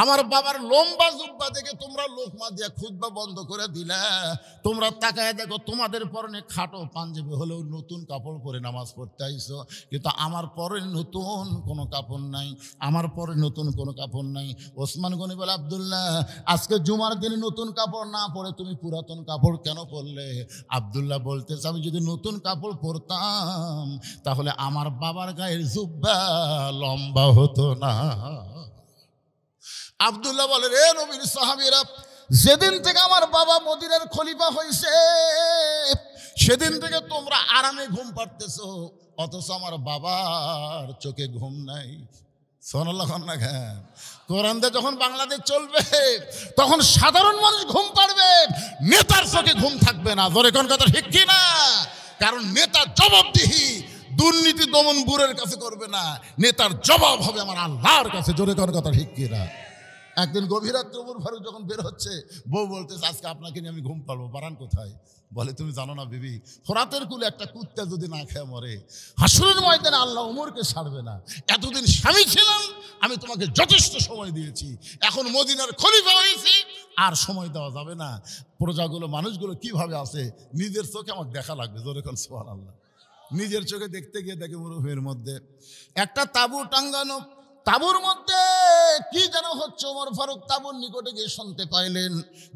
আমার বাবার লম্বা জুব্বা দেখে তোমরা লোকমা দিয়া খুতবা বন্ধ করে দিলা। তোমরা তাকায় দেখো তোমাদের পরনে খাটো পাঞ্জাবি হলেও নতুন কাপড় পরে নামাজ পড়তে আইছো, কিন্তু আমার পরে নতুন কোনো কাপড় নাই, আমার পরে নতুন কোনো কাপড় নাই। ওসমান গনি বলে, আব্দুল্লাহ আজকে জুমার দিনে নতুন কাপড় না পরে তুমি পুরাতন কাপড় কেন পরলে? আব্দুল্লাহ বলতেছে আমি যদি নতুন কাপড় পরতাম তাহলে আমার বাবার গায়ের জুব্বা লম্বা হতো না। আব্দুল্লাহ বলে, রে নবীর সাহাবীরা, যেদিন থেকে আমার বাবা মদিনার খলিফা হয়েছে সেদিন থেকে তোমরা আরামে ঘুম পাড়তেছো, অথচ আমার বাবার চোখে ঘুম নাই। সুবহানাল্লাহ না খান। কোরআন দিয়ে যখন বাংলাদেশ চলবে তখন সাধারণ মানুষ ঘুম পাড়বে, নেতার চোখে ঘুম থাকবে না। জোরে কোন কথা ঠিক কি না? কারণ নেতা জবাবদিহি দুর্নীতি দমন ব্যুরোর কাছে করবে না, নেতার জবাব হবে আমার আল্লাহর কাছে। জোরে কোন কথা ঠিক কি না? একদিন গভীর রাত্রে ওমর ফারুক যখন বের হচ্ছে, বউ বলতেছে আজকে আপনাকে নিয়ে আমি ঘুম পারবো, বারান কোথায়? বলে তুমি জানো না বিবি, ফোরাতের কুলে একটা কুত্তা যদি না খেয়ে মরে হাসরের ময়দানে আল্লাহ ওমরকে ছাড়বে না। এতদিন স্বামী ছিলাম, আমি তোমাকে যথেষ্ট সময় দিয়েছি, এখন মদিনার খলিফা হয়েছি আর সময় দেওয়া যাবে না। প্রজাগুলো মানুষগুলো কিভাবে আছে নিজের চোখে আমার দেখা লাগবে। জোরে কোন সুবহানাল্লাহ। নিজের চোখে দেখতে গিয়ে দেখে মরুভূমির মধ্যে একটা তাঁবু টাঙ্গানো, তাঁবুর মধ্যে কি যেন হচ্ছে। ওমর ফারুক তাঁবুর নিকটে গিয়ে শুনতে পাইলেন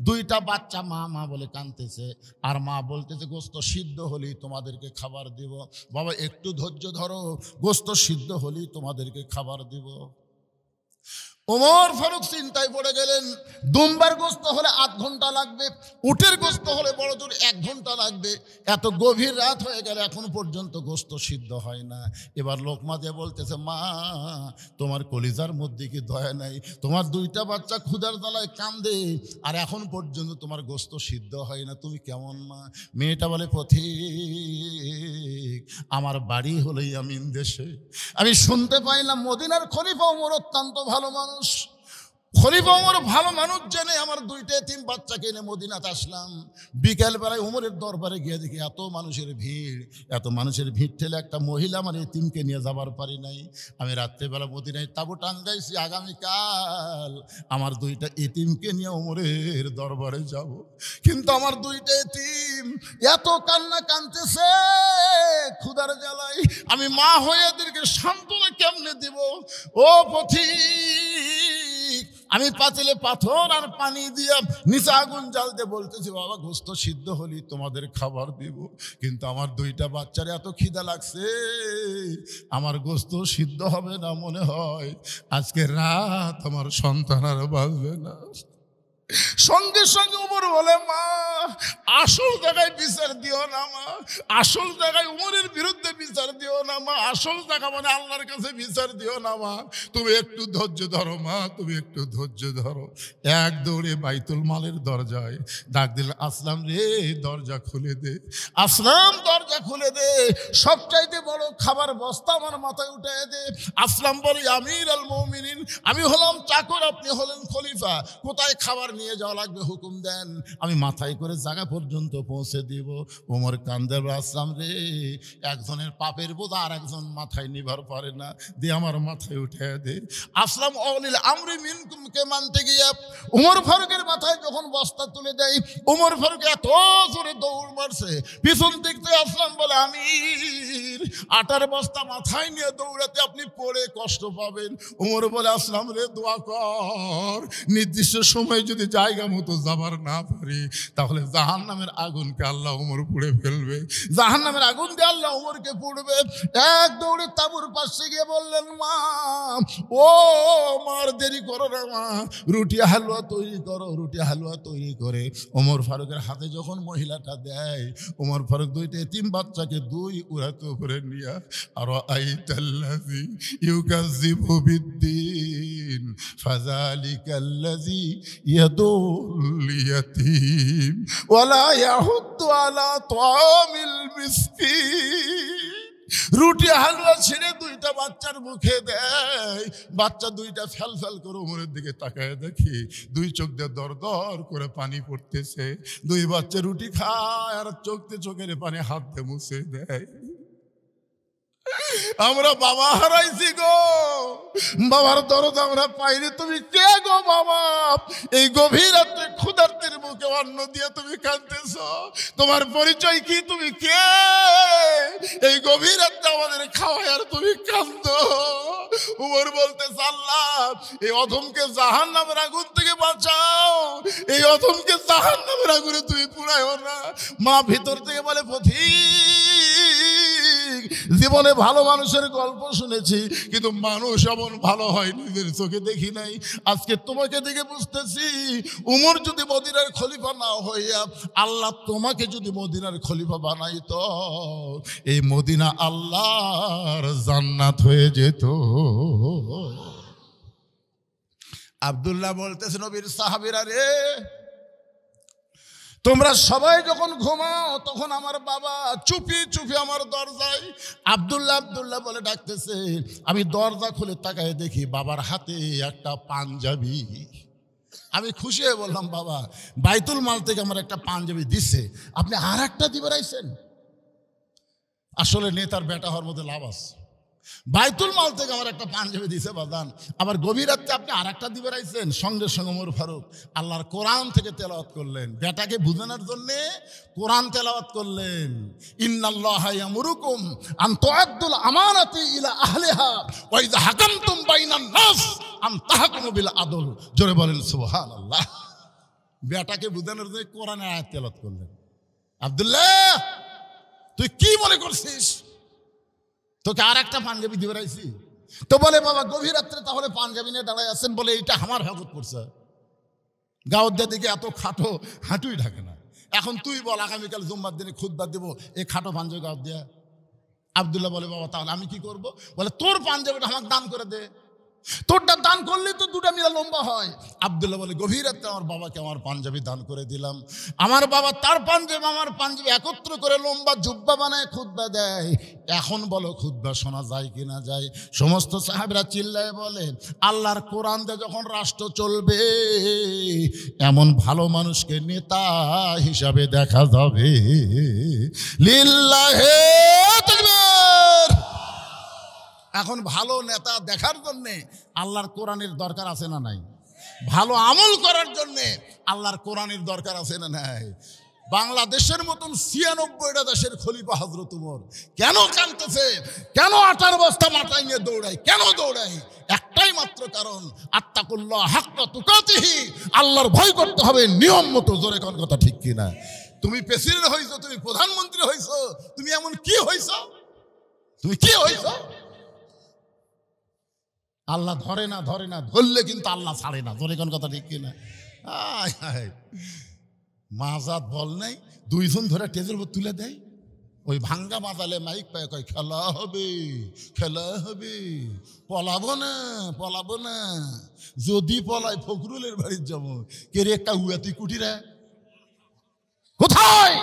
দুইটা বাচ্চা মা মা বলে কাঁদতেছে, আর মা বলতেছে গোস্ত সিদ্ধ হলেই তোমাদেরকে খাবার দিব। বাবা একটু ধৈর্য ধরো, গোস্ত সিদ্ধ হলেই তোমাদেরকে খাবার দিব। ওমর ফারুক চিন্তায় পড়ে গেলেন, দুম্বার গোস্ত হলে 8 ঘন্টা লাগবে, উটের গোস্ত হলে বড় জোর 1 ঘন্টা লাগবে। এত গভীর রাত হয়ে গেলে এখন পর্যন্ত গোস্ত সিদ্ধ হয় না। এবার লোকমা দিয়ে বলতেছে, মা তোমার কলিজার মধ্যে কি দয়া নাই? তোমার দুইটা বাচ্চা ক্ষুধার জ্বালায় কান্দে আর এখন পর্যন্ত তোমার গোস্ত সিদ্ধ হয় না, তুমি কেমন মা? মেয়েটা বলে, পথিক আমার বাড়ি হলেই আমি দেশে, আমি শুনতে পাইলাম মদিনার খলিফা ওমর অত্যন্ত ভালো মানুষ। খলিফা ওমর ভালো মানুষ জেনে আমার দুইটা এতিম বাচ্চাকে এনে মদিনাতে আসলাম। বিকেলবেলায় ওমরের দরবারে গিয়ে দেখি এত মানুষের ভিড়, এত মানুষের ভিড় ঠেলে একটা মহিলা আমার এতিমকে নিয়ে যাবার পারি নাই। আমি রাত্রেবেলা মদিনায় তাঁবু টাঙ্গাইছি, আগামীকাল আমার দুইটা এতিমকে নিয়ে ওমরের দরবারে যাব। কিন্তু আমার দুইটা এতিম এত কান্না কাঁদতেছে ক্ষুধার জ্বালায়, আমি মা হয়ে এদেরকে সান্ত্বনা কেমনে দিব? ও পথিক, আমি পাতিলে পাথর আর পানি দিয়ে নিচে আগুন জ্বালতে বলতেছি, বাবা গোস্ত সিদ্ধ হলি তোমাদের খাবার দিব, কিন্তু আমার দুইটা বাচ্চার এত খিদা লাগছে, আমার গোস্ত সিদ্ধ হবে না, মনে হয় আজকে রাত আমার সন্তান আর বাঁচবে না। সঙ্গে সঙ্গে ওমর বলে, মা আসল জায়গায় বিচার দিও না মা, আসল জায়গায় উমরের বিরুদ্ধে বিচার দিও না মা, আসল জায়গা মানে আল্লাহর কাছে বিচার দিও না মা, তুমি একটু ধৈর্য ধরো মা, তুমি একটু ধৈর্য ধরো। এক দৌড়ে বাইতুল মালের দরজায় ডাক দিল, আসলাম রে দরজা খুলে দে, আসলাম দরজা খুলে দে, সবচাইতে বড় খাবার বস্তা আমার মাথায় উঠে দে, আসলাম বলে আমির আল মুমিনিন, আমি হলাম চাকর, আপনি হলেন খলিফা, কোথায় খাবার নিয়ে যাওয়া লাগবে হুকুম দেন, আমি মাথায় করে জায়গা পর্যন্ত পৌঁছে দিব। ওমর কান্দে, আসলাম রে, একজনের পাপের বোঝা আর একজন মাথায় নিবার পারে না, দিয়ে আমার মাথায় উঠে দে। আসলাম অলিল আমরি মিনকুমকে মানতে গিয়ে ওমর ফারুকের মাথায় যখন বস্তা তুলে দেয়, ওমর ফারুক এত জোরে দৌড় মারছে, পিছন দিক থেকে আসলাম বলে আমির, আটার বস্তা মাথায় নিয়ে দৌড়াতে আপনি পড়ে কষ্ট পাবেন। ওমর বলে আসলাম রে, দোয়া কর, নির্দিষ্ট সময় যদি জায়গা মতো যাবার না পারি তাহলে জাহান্নামের আগুনকে আল্লাহ ওমর পুড়ে ফেলবে, জাহান্নামের আগুন দিয়ে আল্লাহ ওমরকে পুড়বে। এক দৌড়ে তাঁবুর পাশে গিয়ে বললেন, মা, ও মার, দেরি করো না মা, রুটি হালুয়া তৈরি করো। রুটি হালুয়া তৈরি করে ওমর ফারুকের হাতে যখন মহিলাটা দেয়, ওমর ফারুক দুইটা এতিম বাচ্চাকে দুই উড়াতে উপরে নিয়ে, আর আইতাল্লাযী ইউকাযযিবু বিদ্দীন ফাযালিকাল্লাযী ইয়াদুল ইয়াতীম ওয়ালা ইয়াহুদ্দু আলা তাআমিল মিসকিন। রুটি হালুয়া ছিঁড়ে দুইটা বাচ্চার মুখে দেয়, বাচ্চা দুইটা ফেল ফেল করে ওমরের দিকে তাকায় দেখি দুই চোখ দিয়ে দর দর করে পানি পড়তেছে। দুই বাচ্চা রুটি খায় আর চোখের পানি হাত দিয়ে মুছে দেয়। আমরা বাবা হারাইছি গো, বাবার দরদ আমরা পাইনি। তুমি কে গো বাবা? এই গভীর রাতে ক্ষুধার্তের মুখে অন্ন দিয়ে তুমি কাঁদতেছ, তোমার পরিচয় কি? তুমি কে? এই গভীর রাতে আমাদের খাওয়ায় আর তুমি কাঁদো। উমর বলতে, আল্লাহ, এই অধমকে জাহান্নামের আগুন থেকে বাঁচাও, এই অধমকে জাহান্নামের আগুনে তুমি পুড়ায়ও না। মা ভিতর থেকে বলে, পথিক, জীবনে ভালো মানুষের গল্প শুনেছি, কিন্তু মানুষ এমন ভালো হয় নিজের চোখে দেখি নাই। আজকে তোমাকে দেখে বুঝতেছি, উমর যদি মদিনার খলিফা না হইয়া আল্লাহ তোমাকে যদি মদিনার খলিফা বানাইতো, এই মদিনা আল্লাহর জান্নাত হয়ে যেত। আব্দুল্লাহ বলতেছে, নবীর সাহাবীরা রে, তোমরা সবাই যখন ঘুমাও তখন আমার বাবা চুপি চুপি আমার দরজায় আব্দুল্লাহ বলে ডাকতেছে। আমি দরজা খুলে তাকায় দেখি বাবার হাতে একটা পাঞ্জাবি। আমি খুশি হয়ে বললাম, বাবা, বাইতুল মাল থেকে আমার একটা পাঞ্জাবি দিচ্ছে, আপনি আর একটা দিবে রাইছেন? আসলে নেতার বেটা হওয়ার মধ্যে লাভ আছে। বাইতুল মাল থেকে আমার একটা পাঞ্জাবি দিছে বাদান, আবার গভীর রাতে আপনি আর একটা দিবে রাইছেন। সঙ্গে সঙ্গে ওমর ফারুক আল্লাহর কোরআন থেকে তেলাওয়াত করলেন, বেটাকে বুঝানোর জন্যে কোরআন তেলাওয়াত করলেন। ইন্নাল্লাহা ইয়ামুরুকুম আন তুআদ্দুল আমানাতি ইলা আহলিহা ওয়া ইযা হাকামতুম বাইনান নাস আন তাহকুমু বিল আদল। জোরে বলেন সুবহানাল্লাহ। বেটাকে বুঝানোর জন্য কোরআনের আয়াত তেলাওয়াত করলেন। আব্দুল্লাহ, তুই কি মনে করছিস তোকে আর একটা পাঞ্জাবি দিয়ে বেড়াইছি? তো বলে, বাবা, গভীর রাত্রে তাহলে পাঞ্জাবি নিয়ে দাঁড়ায় আছেন, বলে এইটা আমার হকত করছে। গাঁওর দিকে এত খাটো হাঁটুই ঢাকে না। এখন তুই বল, আগামীকাল জুম্মার দিনে খুতবা দেবো এই খাটো পাঞ্জাবি গাঁও দিয়া? আব্দুল্লাহ বলে, বাবা, তাহলে আমি কি করব? বলে, তোর পাঞ্জাবিটা আমাকে দান করে দে, তোরটা দান করলে তো দুটা মিলা লম্বা হয়। আব্দুল্লাহ বলে, গভীর রাতে আমার বাবাকে আমার পাঞ্জাবি দান করে দিলাম। আমার বাবা তার পাঞ্জাবি আমার পাঞ্জাবি একত্র করে লম্বা জুব্বা বানায় খুতবা দেয়। এখন বলো, খুতবা শোনা যায় কি না যায়? সমস্ত সাহাবীরা চিল্লায় বলে, আল্লাহর কোরআন দিয়ে যখন রাষ্ট্র চলবে, এমন ভালো মানুষকে নেতা হিসাবে দেখা যাবে। লিল্লাহে তাকবীর। এখন ভালো নেতা দেখার জন্যে আল্লাহর কোরআনের দরকার আছে না নাই? ভালো আমল করার জন্যে আল্লাহর কোরআনের দরকার আছে না নাই? বাংলাদেশের মতন ৯৬টা দেশের খলিফা হযরত ওমর কেন কাঁদতেছে? কেন আটার বস্তা মাথায় নিয়ে দৌড়ায়? কেন দৌড়ায়? একটাই মাত্র কারণ, আত্তাকুল্লাহ হাক্কা তুকাতিহি, আল্লাহর ভয় করতে হবে নিয়ম মতো। জোরে কোন কথা ঠিক কিনা? তুমি প্রেসিডেন্ট হইছো, তুমি প্রধানমন্ত্রী হইছো, তুমি এমন কি হইছো? তুমি কি হইছো? আল্লাহ ধরে না, ধরলে কিন্তু আল্লাহ ছাড়ে না। ধরে কোন কথা ঠিক কিনা? মাজাত বল নাই, দুইজন ধরে টেজের উপর তুলে দেয়, ওই ভাঙ্গা মাজালে মাইক পায়, কয় খেলা হবে, পলাবো না। যদি পলাই ফখরুলের বাড়ির যাবো। কে রে, একটা উয়াতি কুটিরা কোথায়?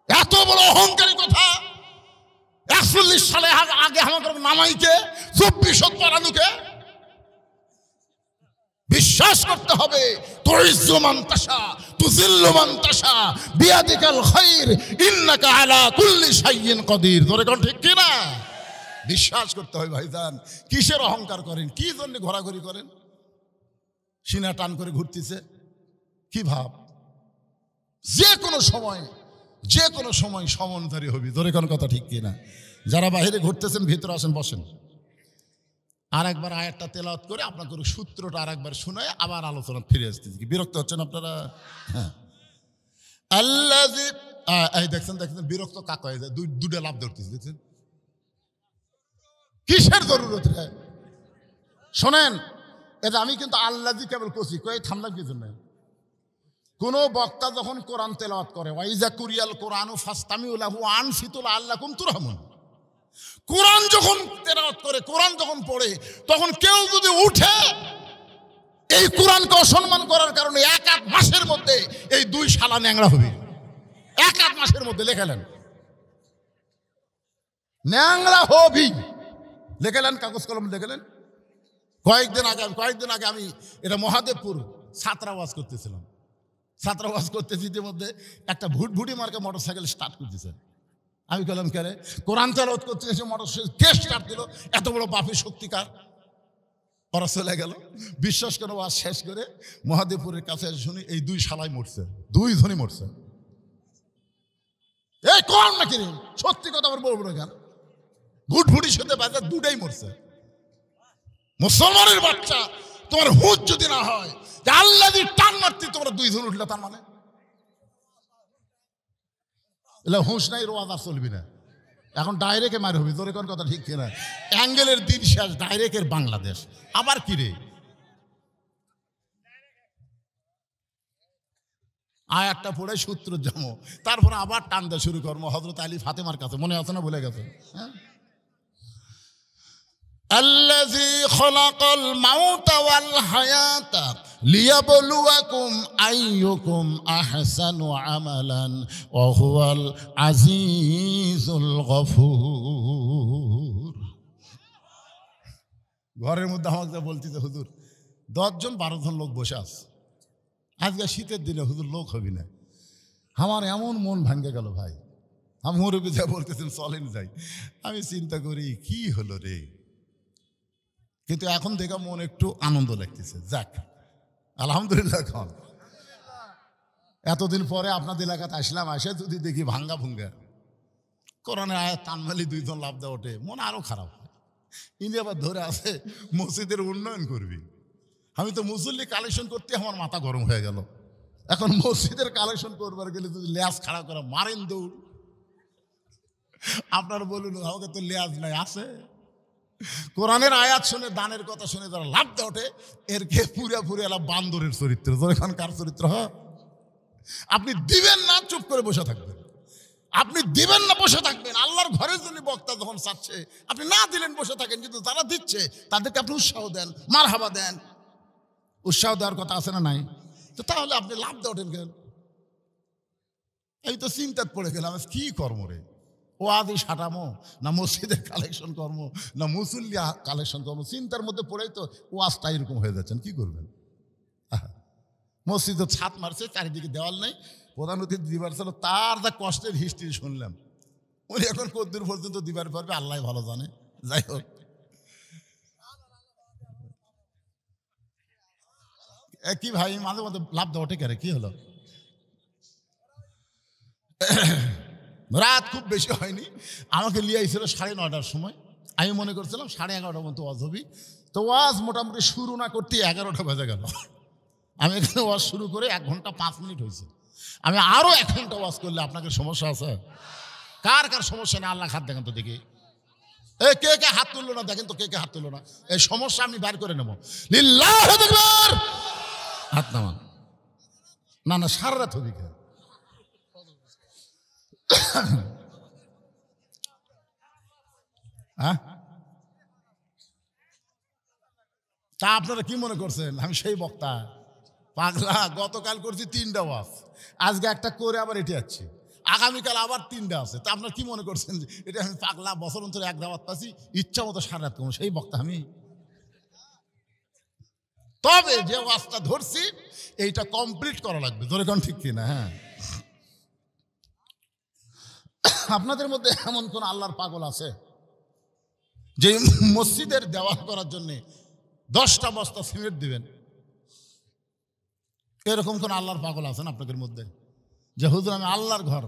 এত বড় অহংকারী কথা ৪৮ সালে আগে আমাদের নামাইকে ২৪ পরানুকে বিশ্বাস করতে হবে। তুইজ্জু মান তাশা তুযিল্লু মান তাশা বিয়াদিকাল খায়র ইন্নাকা আলা কুল্লি শাইইন কাদির। জোরে কোন ঠিক কি না? বিশ্বাস করতে হবে ভাইজান। কিসের অহংকার করেন? কি জন্য ঘোরাঘুরি করেন? সিনা টান করে ঘুরতেছে কি ভাব? যে কোনো সময় সমনধারী হবি। জোরে কোন কথা ঠিক কি না? যারা বাইরে ঘুরতেছেন ভিতরে আসেন, বসেন। আর একবার আয়াতটা তেলাওয়াত করে আপনাদের সূত্রটা আর একবার শোনায় আবার আলোচনা ফিরে আসতেছি। বিরক্ত হচ্ছেন আপনারা? হ্যাঁ, আল্লাযী এই দেখছেন বিরক্ত কাকা হয়ে যায়। দুটো লাভ ধরতেছে, দেখছেন কিসের জরুরত রে? শোনেন, এটা আমি কিন্তু আল্লাযী কেবল কইছি, কই থামলাম কি জন্য? কোন বক্তা যখন কোরআন তেলাওয়াত করে, ওয়াইজা কুরিয়াল কোরআনু ফাসতামিউ লাহু ওয়া আনসিতু লাআল্লাকুম তুরহামুন, কোরআন যখন তেলাওয়াত করে, কোরআন যখন পড়ে, তখন কেউ যদি উঠে এই কোরআনকে অসম্মান করার কারণে 1 মাসের মধ্যে এই 2 শালা ন্যাংরা হবে। 1 মাসের মধ্যে লেখালেন ন্যাংরা হবি, লেখালেন কাগজ কলম লেখালেন। কয়েকদিন আগে আমি এটা মহাদেবপুর ছাত্রাবাস করতেছিলাম। ছাত্রাবাস করতেছি, ইতিমধ্যে একটা ভুটভুটি মার্কা মোটরসাইকেল স্টার্ট করতেছে। আমি বললাম কে রে? কোরআন তেলাওয়াত করতে এসে মোটরসাইকেল কে স্টার্ট দিল? এত বড় বাপের শক্তিকার। ওরা চলে গেল। বিশ্বাস করে ওয়াজ শেষ করে মহাদেবপুরের কাছে শুনি এই 2 শালাই মরছে, 2 জনই মরছে। এই কোরআন নাকি রে? সত্যি কথা আমার বলবো না কেন? ভুটভুটির সাথে বাজে 2টাই মরছে। মুসলমানের বাচ্চা, তোমার হুঁশ যদি না হয় যে আল্লাহর টান মারতে তোমরা 2 জন উঠলে, তার মানে এলা হুঁশ নাই, রোয়াজ আর চলবি না। এখন ডাইরেক্টে মার হবি। তোর কোন কথা ঠিক কিনা? অ্যাঙ্গেলের দিন শেষ, ডাইরেক্টের বাংলাদেশ। আবার কি রে? আয়াতটা পড়ে সূত্র জমো, তারপরে আবার টান দেওয়া শুরু করবো হযরত আলী ফাতেমার কাছে। মনে আছে না? ভুলে গেছে? হ্যাঁ, আল্লাযী খালাকাল মাউতা ওয়াল হায়াতা লিয়াবলুয়াকুম আইয়ুকুম আহসানু আমালান ওয়া হুয়াল আজিজুল গফুর। ঘরের মধ্যে আমাকে বলতেছে, হুজুর 10 জন 12 জন লোক বসে আছে, আজকে শীতের দিনে হুজুর লোক হবি না। আমার এমন মন ভাঙ্গে গেল ভাই। আমি মুরব্বী যা বলতেছেন চলেন যাই। আমি চিন্তা করি কি হলো রে, কিন্তু এখন দেখে মন একটু আনন্দ লাগতেছে। যাক আলহামদুলিল্লাহ। খান এতদিন পরে আপনাদের এলাকাতে আসলাম, আসে যদি দেখি ভাঙ্গা ভুঙ্গা কোরআনের আয়াত তানমালি 2 জন লাভ দেওয়া ওঠে, মন আরো খারাপ হয়। ইনি আবার ধরে আছে মসজিদের উন্নয়ন করবি। আমি তো মুসল্লি কালেকশন করতে আমার মাথা গরম হয়ে গেল। এখন মসজিদের কালেকশন করবার গেলে যদি লেজ খাড়া করে মারেন দৌড়। আপনারা বলুন, আমাকে তো লেজ নাই, আছে। কোরআনের আয়াত শুনে, দানের কথা শুনে যারা লাভ দেওয়া ওঠে, এরকে পুরে এলা বান্দরের চরিত্র। যখন কার চরিত্র হয়? আপনি দিবেন না, চুপ করে বসে থাকবেন। আপনি দিবেন না, বসে থাকবেন। আল্লাহর ঘরের জন্য বক্তা যখন চাচ্ছে, আপনি না দিলেন, বসে থাকেন। কিন্তু যারা দিচ্ছে তাদেরকে আপনি উৎসাহ দেন, মারহাবা দেন। উৎসাহ দেওয়ার কথা আছে না নাই? তো তাহলে আপনি লাভ দেওয়া ওঠেন কেন? এই তো চিন্তাত পড়ে গেলাম, কি কর্ম রে? ওয়াজই সাটামো না মসজিদের কালেকশন কর্ম না মুসল্লি কালেকশন কর্ম? চিন্তার মধ্যে পড়েই তো ওয়াজটা এরকম হয়ে যাচ্ছেন। কি করবেন? মসজিদে ছাদ মারছে, চারিদিকে দেওয়াল নেই, প্রধান অতিথি দিবার ছিল, তার যা কষ্টের হিস্ট্রি শুনলাম। উনি এখন কতদূর পর্যন্ত দিবার পারবে আল্লাহ ভালো জানে। যাই হোক, কি ভাই মাঝে মাঝে লাভ দেওয়া ওঠে কেন? কি হলো? রাত খুব বেশি হয়নি, আমাকে নিয়ে আইছিল 9:30টার সময়। আমি মনে করছিলাম 11:30টার মতো ওয়াজ হবি। তো ওয়াজ মোটামুটি শুরু না করতে 11টা বেজে গেল। আমি এখানে ওয়াজ শুরু করে 1 ঘন্টা 5 মিনিট হয়েছে। আমি আরো 1 ঘন্টা ওয়াজ করলে আপনাকে সমস্যা আছে? কার কার সমস্যা নেই? আল্লাহ হাত দেখেন তো দেখি। কে কে হাত তুললো না? দেখেন তো কে কে হাত তুললো না। এই সমস্যা আমি বের করে নেবো। লিল্লাহু আকবার। হাত নামান। না সারা রাত হবি কে? হ্যাঁ, তা আপনারা কি মনে করছেন আমি সেই বক্তা? পাগলা, গতকাল করছি 3টা ওয়াজ, আজকে একটা করে আবার এটি যাচ্ছি। আগামীকাল আবার 3টা আছে। তা আপনার কি মনে করছেন যে এটা আমি পাগলা বছর অন্তরে এক দাওয়াত পাচ্ছি, ইচ্ছা মতো সারা রাত করবো, সেই বক্তা আমি? তবে যে ওয়াজটা ধরছি এইটা কমপ্লিট করা লাগবে, ধরে কোন ঠিক কিনা? হ্যাঁ, আপনাদের মধ্যে এমন কোন আল্লাহর পাগল আছে যে মসজিদের দেওয়াল করার জন্য 10টা বস্তা সিমেন্ট দিবেন? এরকম কোন আল্লাহর পাগল আছেন আপনাদের মধ্যে যে হুজুর আমি আল্লাহর ঘর,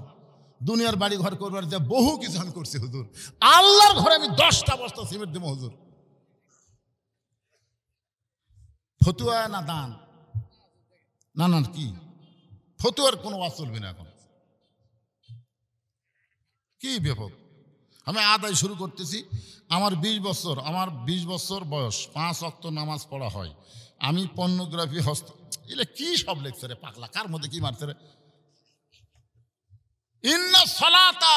দুনিয়ার বাড়ি ঘর করবার যে বহু কিছু আমি করছি হুজুর, আল্লাহর ঘরে আমি 10টা বস্তা সিমেন্ট দেবো হুজুর? ফতুয়া না দান? না না, কি ফতুয়ার কোনো ওয়াজ চলবে না এখন। কি বিপদ! আমি আদায় শুরু করতেছি। আমার 20 বছর বয়স, 5 ওয়াক্ত নামাজ পড়া হয়। আমি পর্নোগ্রাফি এলে কি সব লেখছে রে পাগলা, কার মধ্যে কি মারছে রে? ইন্না সালাতা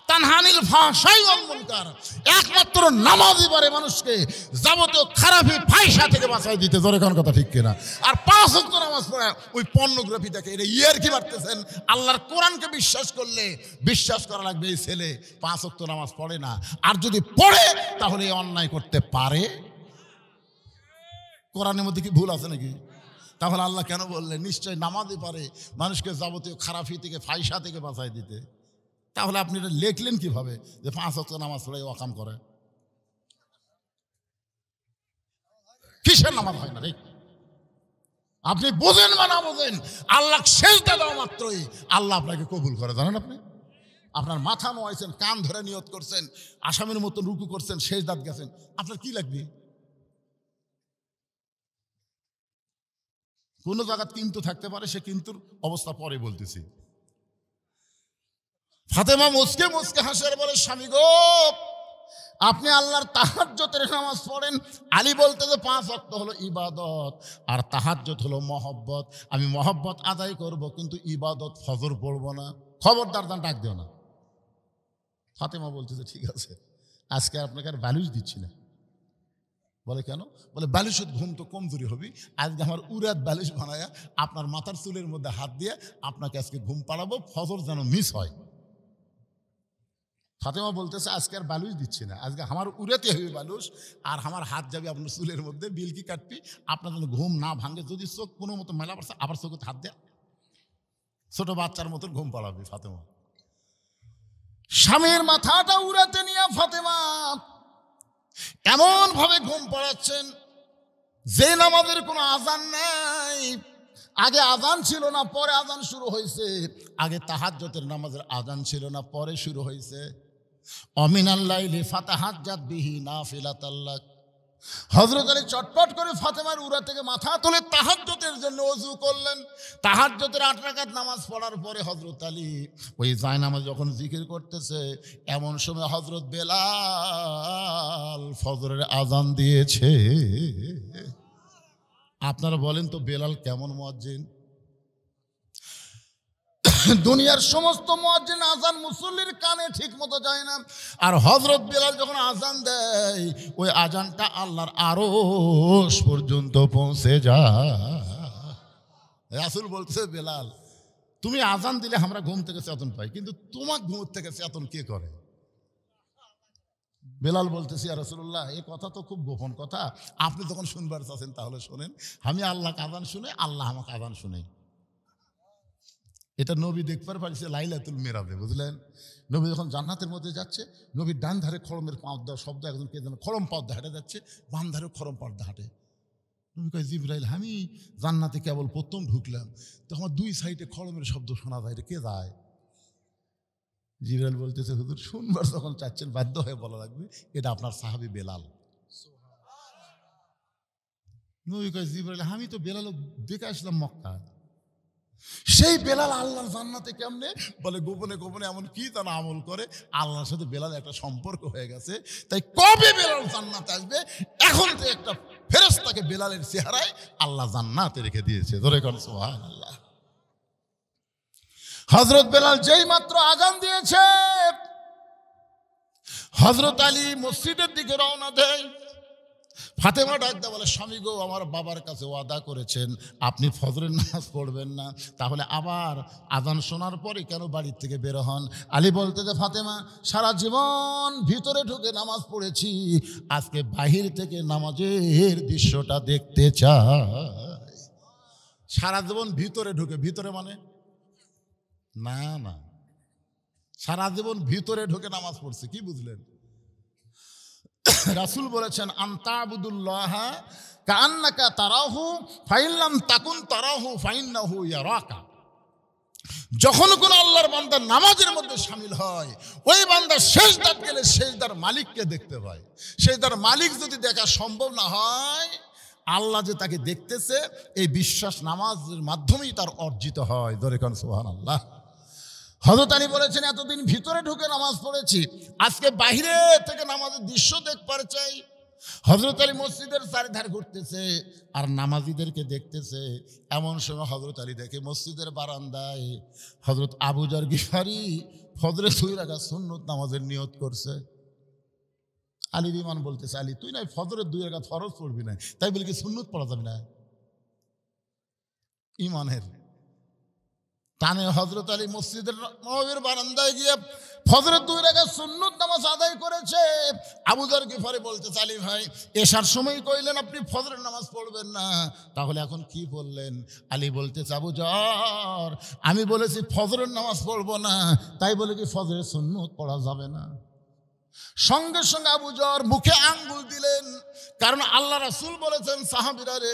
তানহানিল ফাহশাই ওয়াল মুনকার, একমাত্র নামাজই পারে মানুষকে যাবতীয় খারাপি ফাহিশা থেকে বাঁচাই দিতে। জোরে কোন কথা ঠিক কিনা? আর 5 ওয়াক্ত নামাজ পড়া ওই পর্নোগ্রাফি দেখে এটা ইয়ার কি মারতেছেন? আল্লাহর কোরআনকে বিশ্বাস করলে বিশ্বাস করা লাগবে এই ছেলে 5 ওয়াক্ত নামাজ পড়ে না, আর যদি পড়ে তাহলে অন্যায় করতে পারে। কোরআনের মধ্যে কি ভুল আছে নাকি? তাহলে আল্লাহ কেন বললেন নিশ্চয় নামাজই পারে মানুষকে যাবতীয় খারাপি থেকে ফাহিশা থেকে বাঁচাই দিতে? তাহলে আপনি এটা লেখলেন কিভাবে যে 5 ওয়াক্ত নামাজ পড়ে ওয়াকাম করে? কিসের নামাজ হয় না রে? আপনি বোঝেন বা না বোঝেন, আল্লাহ সেজদা দেওয়া মাত্রই আল্লাহ আপনাকে কবুল করে, জানেন আপনি? আপনার মাথা নোয়াইছেন, কান ধরে নিয়ত করছেন, আসামের মতন রুকু করছেন, সেজদাত গেছেন, আপনার কি লাগবে? কোন জায়গা কিন্তু থাকতে পারে, সে কিন্তু অবস্থা পরে বলতেছি। ফাতেমা মুসকে মুসকে হাসির বলে, স্বামী গো আপনি আল্লাহর তাহাজ্জুদের নামাজ পড়েন। আলী বলতে যে 5 ওয়াক্ত হলো ইবাদত আর তাহাজ্জুদ হলো মহব্বত। আমি মহব্বত আদায় করব কিন্তু ইবাদত ফজর পড়বো না। খবরদার দান ডাক দিও না। ফাতেমা বলতেছে ঠিক আছে, আজকে আপনাকে আর বালিশ দিচ্ছি না। বলে কেন? বলে বালিশের ঘুম তো কমজোরি হবি, আজকে আমার উরাত বালিশ বানায়া আপনার মাথার চুলের মধ্যে হাত দিয়ে আপনাকে আজকে ঘুম পাড়াবো, ফজর যেন মিস হয়। ফাতেমা বলতেছে আজকে আর বালুস দিচ্ছি না, আজকে আমার উড়াতে হবে বালুস, আর আমার হাত যাবে আপনার চুলের মধ্যে, বিলকি কাটবি, আপনার যেন ঘুম না ভাঙে। যদি চোখ কোনো মতো মেলা পড়ছে আবার চোখে হাত দেয়, ছোট বাচ্চার মতন ঘুম পাড়াবি। ফাতেমা স্বামীর মাথাটা উড়াতে নিয়ে ফাতেমা এমন ভাবে ঘুম পাড়াচ্ছেন যে নামাজের কোনো আজান নাই। আগে আজান ছিল না, পরে আজান শুরু হয়েছে। আগে তাহাজ্জুদের নামাজের আজান ছিল না, পরে শুরু হয়েছে। অমিনাল লাইলি ফাতাহাজ্জাত বিহি নাফিলাতাল লাক। হযরত আলী চটপট করে ফাতেমার উরা থেকে মাথা তুলে তাহাজ্জুদের জন্য ওযু করলেন। তাহাজ্জুদের 8 রাকাত নামাজ পড়ার পরে হযরত আলী ওই জায়নামাজ যখন জিকির করতেছে, এমন সময় হযরত বেলাল ফজরের আজান দিয়েছে। আপনারা বলেন তো বেলাল কেমন মুয়াজ্জিন? দুনিয়ার সমস্ত মুয়াজ্জিন আজান মুসল্লির কানে ঠিক মতো যায় না, আর হযরত বেলাল যখন আজান দেয় ওই আজানটা আল্লাহর আরশ পর্যন্ত পৌঁছে যায়। রাসূল বলছে বেলাল তুমি আজান দিলে আমরা ঘুম থেকে চেতন পাই, কিন্তু তোমার ঘুম থেকে চেতন কে করে? বেলাল বলতেছি ইয়া রাসূলুল্লাহ, এই কথা তো খুব গোপন কথা, আপনি যখন শুনবার চাচ্ছেন তাহলে শোনেন। আমি আল্লাহকে আজান শুনে, আল্লাহ আমাকে আজান শুনে। এটা নবী দেখবার পারছে লাইলাতুল মিরাজে, বুঝলেন? নবী যখন জান্নাতের মধ্যে যাচ্ছে, নবীর ডান ধারে খড়মের পাঁচ দেওয়া শব্দ, একজন কে যেন খড়ম পাঁচ দিয়ে হাঁটে যাচ্ছে, বাম ধারে খড়ম পাঁচ দিয়ে হাঁটে। নবী কয় জিবরাইল আমি জান্নাতে কেবল প্রথম ঢুকলাম, তো আমার 2 সাইডে খড়মের শব্দ শোনা যায়, এটা কে যায়? জিবরাইল বলতেছে হুজুর শুনবার যখন চাচ্ছেন বাধ্য হয়ে বলা লাগবে এটা আপনার সাহাবী বেলাল। নবী কয় জিবরাইল আমি তো বেলাল দেখে আসলাম মক্কা। সেই বেলাল আল্লাহর জান্নাতে কেমনে? বলে গোপনে গোপনে এমন কি তারা আমল করে, আল্লাহর সাথে বেলাল একটা সম্পর্ক হয়ে গেছে। তাই কবে বেলাল জান্নাতে আসবে, এখন তো একটা ফেরেশতাকে বেলালের চেহারায় আল্লাহ জান্নাতে রেখে দিয়েছে। ধরে করেন সুবহানাল্লাহ। হযরত বেলাল যেই মাত্র আজান দিয়েছে, হযরত আলী মসজিদের দিকে রওনা দেয়। ফাতেমা ডাকতে বলে, স্বামী গো, আমার বাবার কাছে ওয়াদা করেছেন আপনি ফজরের নামাজ পড়বেন না, তাহলে আবার আজান শোনার পরে কেন বাড়ির থেকে বের হন? আলী বলতে যে, ফাতেমা, সারা জীবন ভিতরে ঢুকে নামাজ পড়েছি, আজকে বাহির থেকে নামাজের দৃশ্যটা দেখতে চাই। সারা জীবন ভিতরে ঢুকে, ভিতরে মানে না না, সারা জীবন ভিতরে ঢুকে নামাজ পড়ছে, কি বুঝলেন? রাসূল বলেছেন, আনতাবুদুল্লাহ কাআন্নাকা তারাহু ফাইল্লাম তাকুন তারাহু ফাইন্নাহু ইয়ারাকা। যখন কোন আল্লাহর বান্দা নামাজের মধ্যে শামিল হয়, ওই বান্দা সেজদাত গেলে সেজদার মালিককে দেখতে পায়। সেজদার মালিক যদি দেখা সম্ভব না হয়, আল্লাহ যে তাকে দেখতেছে, এই বিশ্বাস নামাজের মাধ্যমেই তার অর্জিত হয়। ধরে কোন সুবহানাল্লাহ। হযরত আলী বলেছেন, এতদিন ভিতরে ঢুকে নামাজ পড়েছি, আজকে বাইরে থেকে নামাজের দৃশ্য দেখবার চাই। হযরত আলী মসজিদের চারিধার ঘুরতেছে আর নামাজীদেরকে দেখতেছে। এমন সময় হযরত আলী দেখে মসজিদের বারান্দায় হযরত আবু যর গিফারি ফজরে 2 রাকাত সুন্নত নামাজের নিয়ত করছে। আলী বিমান বলতেছে, আলী তুই না ফজরের 2 রাকাত ফরজ পড়বি না, তাই বলে কি সুন্নত পড়া যাবে না? ইমানের টানে হযরত আলী মসজিদের নববীর বারান্দায় গিয়ে ফজরের 2 রাকাত সুন্নত নামাজ আদায় করেছে। আবু যর গিফারি বলতেছে, আলী ভাই, এশার সময় কইলেন আপনি ফজরের নামাজ পড়বেন না, তাহলে এখন কি বললেন? আলী বলতেছে, আবু যর, আমি বলেছি ফজরের নামাজ পড়বো না, তাই বলে কি ফজরের সুন্নত পড়া যাবে না? সঙ্গে সঙ্গে আবু যর মুখে আঙ্গুল দিলেন, কারণ আল্লাহ রাসূল বলেছেন, সাহাবীরা রে,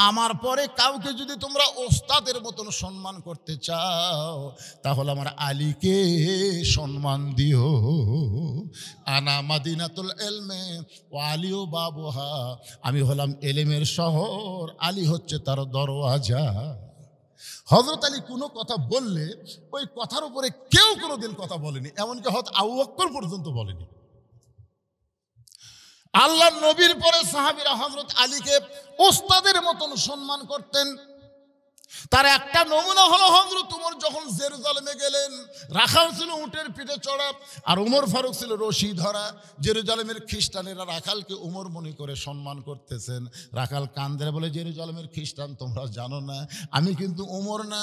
আমার পরে কাউকে যদি তোমরা ওস্তাদের মতন সম্মান করতে চাও, তাহলে আমার আলীকে সম্মান দিও। আনা মাদিনাতুল ইলমে ওয়া আলিউ বাবুহা, আমি হলাম এলেমের শহর, আলী হচ্ছে তার দরওয়াজা। হযরত আলী কোনো কথা বললে ওই কথার উপরে কেউ কোনোদিন কথা বলেনি, এমনকি হযরত আবু বকর পর্যন্ত বলেনি। আল্লাহর নবীর পরে সাহাবীরা হযরত আলীকে ওস্তাদের মতন সম্মান করতেন। তার একটা নমুনা হলো হযরত উমর যখন জেরুজালেমে গেলেন, রাখাল ছিল উটের পিঠে চড়া, আর উমর ফারুক ছিল রশি ধরা। জেরুজালেমের খ্রিস্টানেরা রাখালকে উমর মনে করে সম্মান করতেছেন। রাখাল কান্দে বলে, জেরুজালেমের খ্রিস্টান তোমরা জানো না, আমি কিন্তু উমর না,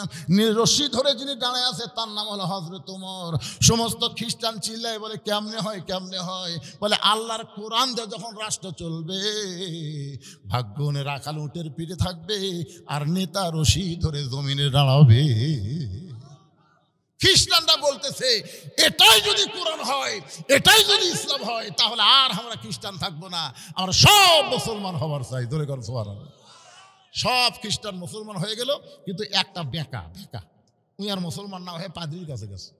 রশি ধরে যিনি দাঁড়ায় আছে তার নাম হলো হযরত উমর। সমস্ত খ্রিস্টান চিল্লায় বলে, কেমনে হয়, কেমনে হয়? বলে, আল্লাহর কোরআন দিয়ে যখন রাষ্ট্র চলবে, ভাগ্যনে রাখাল উটের পিঠে থাকবে আর নেতা রশি ধরে জমিনে দাঁড়াবে। খ্রিস্টানরা বলতেছে, এটাই যদি কোরআন হয়, এটাই যদি ইসলাম হয়, তাহলে আর আমরা খ্রিস্টান থাকবো না, আমরা সব মুসলমান হবার চাই। ধরে কর সুবহানাল্লাহ। সব খ্রিস্টান মুসলমান হয়ে গেল, কিন্তু একটা বেঁকা উনি আর মুসলমান না হয়ে পাদ্রীর কাছে গেছে।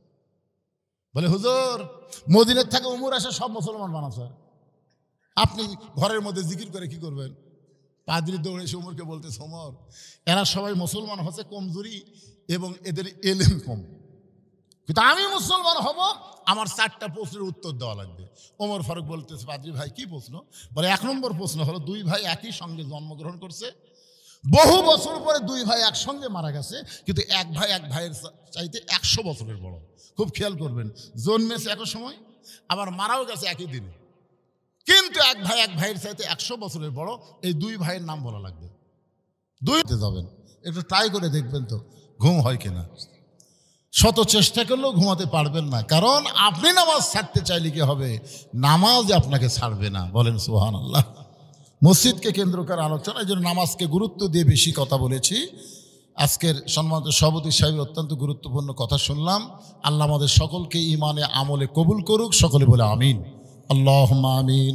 বলে, হুজুর, মদিনার থেকে উমর এসে সব মুসলমান বানাচ্ছে, আপনি ঘরের মধ্যে জিকির করে কি করবেন? পাদ্রী দৌড়ে এসে উমরকে বলতেছে, ওমর, এরা সবাই মুসলমান হচ্ছে কমজোরি এবং এদের এলেম কম, কিন্তু আমি মুসলমান হব, আমার 4টা প্রশ্নের উত্তর দেওয়া লাগবে। ওমর ফারুক বলতেছে, পাদ্রী ভাই কি প্রশ্ন? বলে, 1 নম্বর প্রশ্ন হলো, 2 ভাই একই সঙ্গে জন্মগ্রহণ করছে, বহু বছর পরে 2 ভাই একসঙ্গে মারা গেছে, কিন্তু এক ভাই এক ভাইয়ের চাইতে 100 বছরের বড়। খুব খেয়াল করবেন, জন্মেছে একই সময়, আবার মারাও গেছে একই দিনে, কিন্তু এক ভাই এক ভাইয়ের চাইতে 100 বছরের বড়। এই 2 ভাইয়ের নাম বলা লাগবে। 2তে যাবেন, একটু ট্রাই করে দেখবেন তো ঘুম হয় কিনা। শত চেষ্টা করলেও ঘুমাতে পারবেন না, কারণ আপনি নামাজ ছাড়তে চাইলে কি হবে? নামাজ আপনাকে ছাড়বে না। বলেন সুবহানাল্লাহ। মসজিদকে কেন্দ্র করে আলোচনা, এই জন্য নামাজকে গুরুত্ব দিয়ে বেশি কথা বলেছি। আজকের সম্মানিত সভাপতি সাহেবের অত্যন্ত গুরুত্বপূর্ণ কথা শুনলাম। আল্লাহ আমাদের সকলকে ইমানে আমলে কবুল করুক। সকলে বলে আমিন। আল্লাহুম্মা আমিন।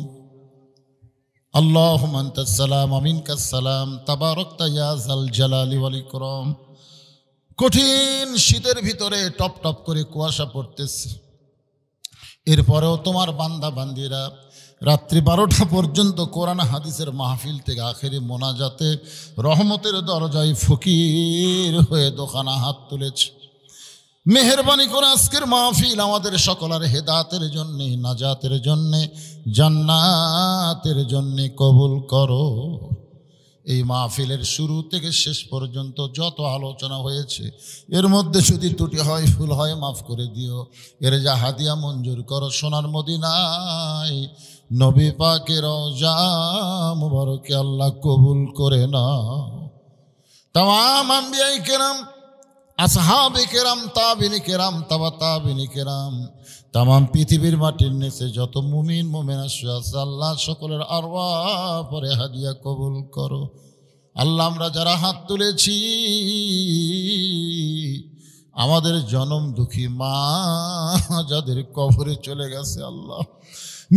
আল্লাহুম্মা আনতাস সালাম ওয়া মিনকাস সালাম, তাবারাকতা ইয়া যাল জালালি ওয়াল ইকরাম। কঠিন শীতের ভিতরে টপ টপ করে কুয়াশা পড়তেছে, এরপরেও তোমার বান্দা বান্দিরা রাত্রি 12টা পর্যন্ত কোরআন হাদিসের মাহফিল থেকে আখেরি মোনাজাতে রহমতের দরজায় ফকির হয়ে দোকানা হাত তুলেছে। মেহেরবানি করে আজকের মাহফিল আমাদের সকলের হেদায়েতের জন্য, নাজাতের জন্য, জান্নাতের জন্য কবুল করো। এই মাহফিলের শুরু থেকে শেষ পর্যন্ত যত আলোচনা হয়েছে, এর মধ্যে যদি ত্রুটি হয়, ভুল হয়, মাফ করে দিও। এর যা হাদিয়া মঞ্জুর করো সোনার মদিনায় নবী পাকের রওজা মুবারকে আল্লাহ কবুল করে নাও। तमाम अंबिया किराम, আসহাবে কেরাম, তাবিনী কেরাম, তাবা তাবিনী কেরাম, तमाम পৃথিবীর মাটির নিচে যত মুমিন মুমিনা আছে আল্লাহ সকলের আরওয়াহ পরে হাদিয়া কবুল করো। আল্লাহ আমরা যারা হাত তুলেছি আমাদের জনম দুঃখী মা যাদের কবরে চলে গেছে আল্লাহ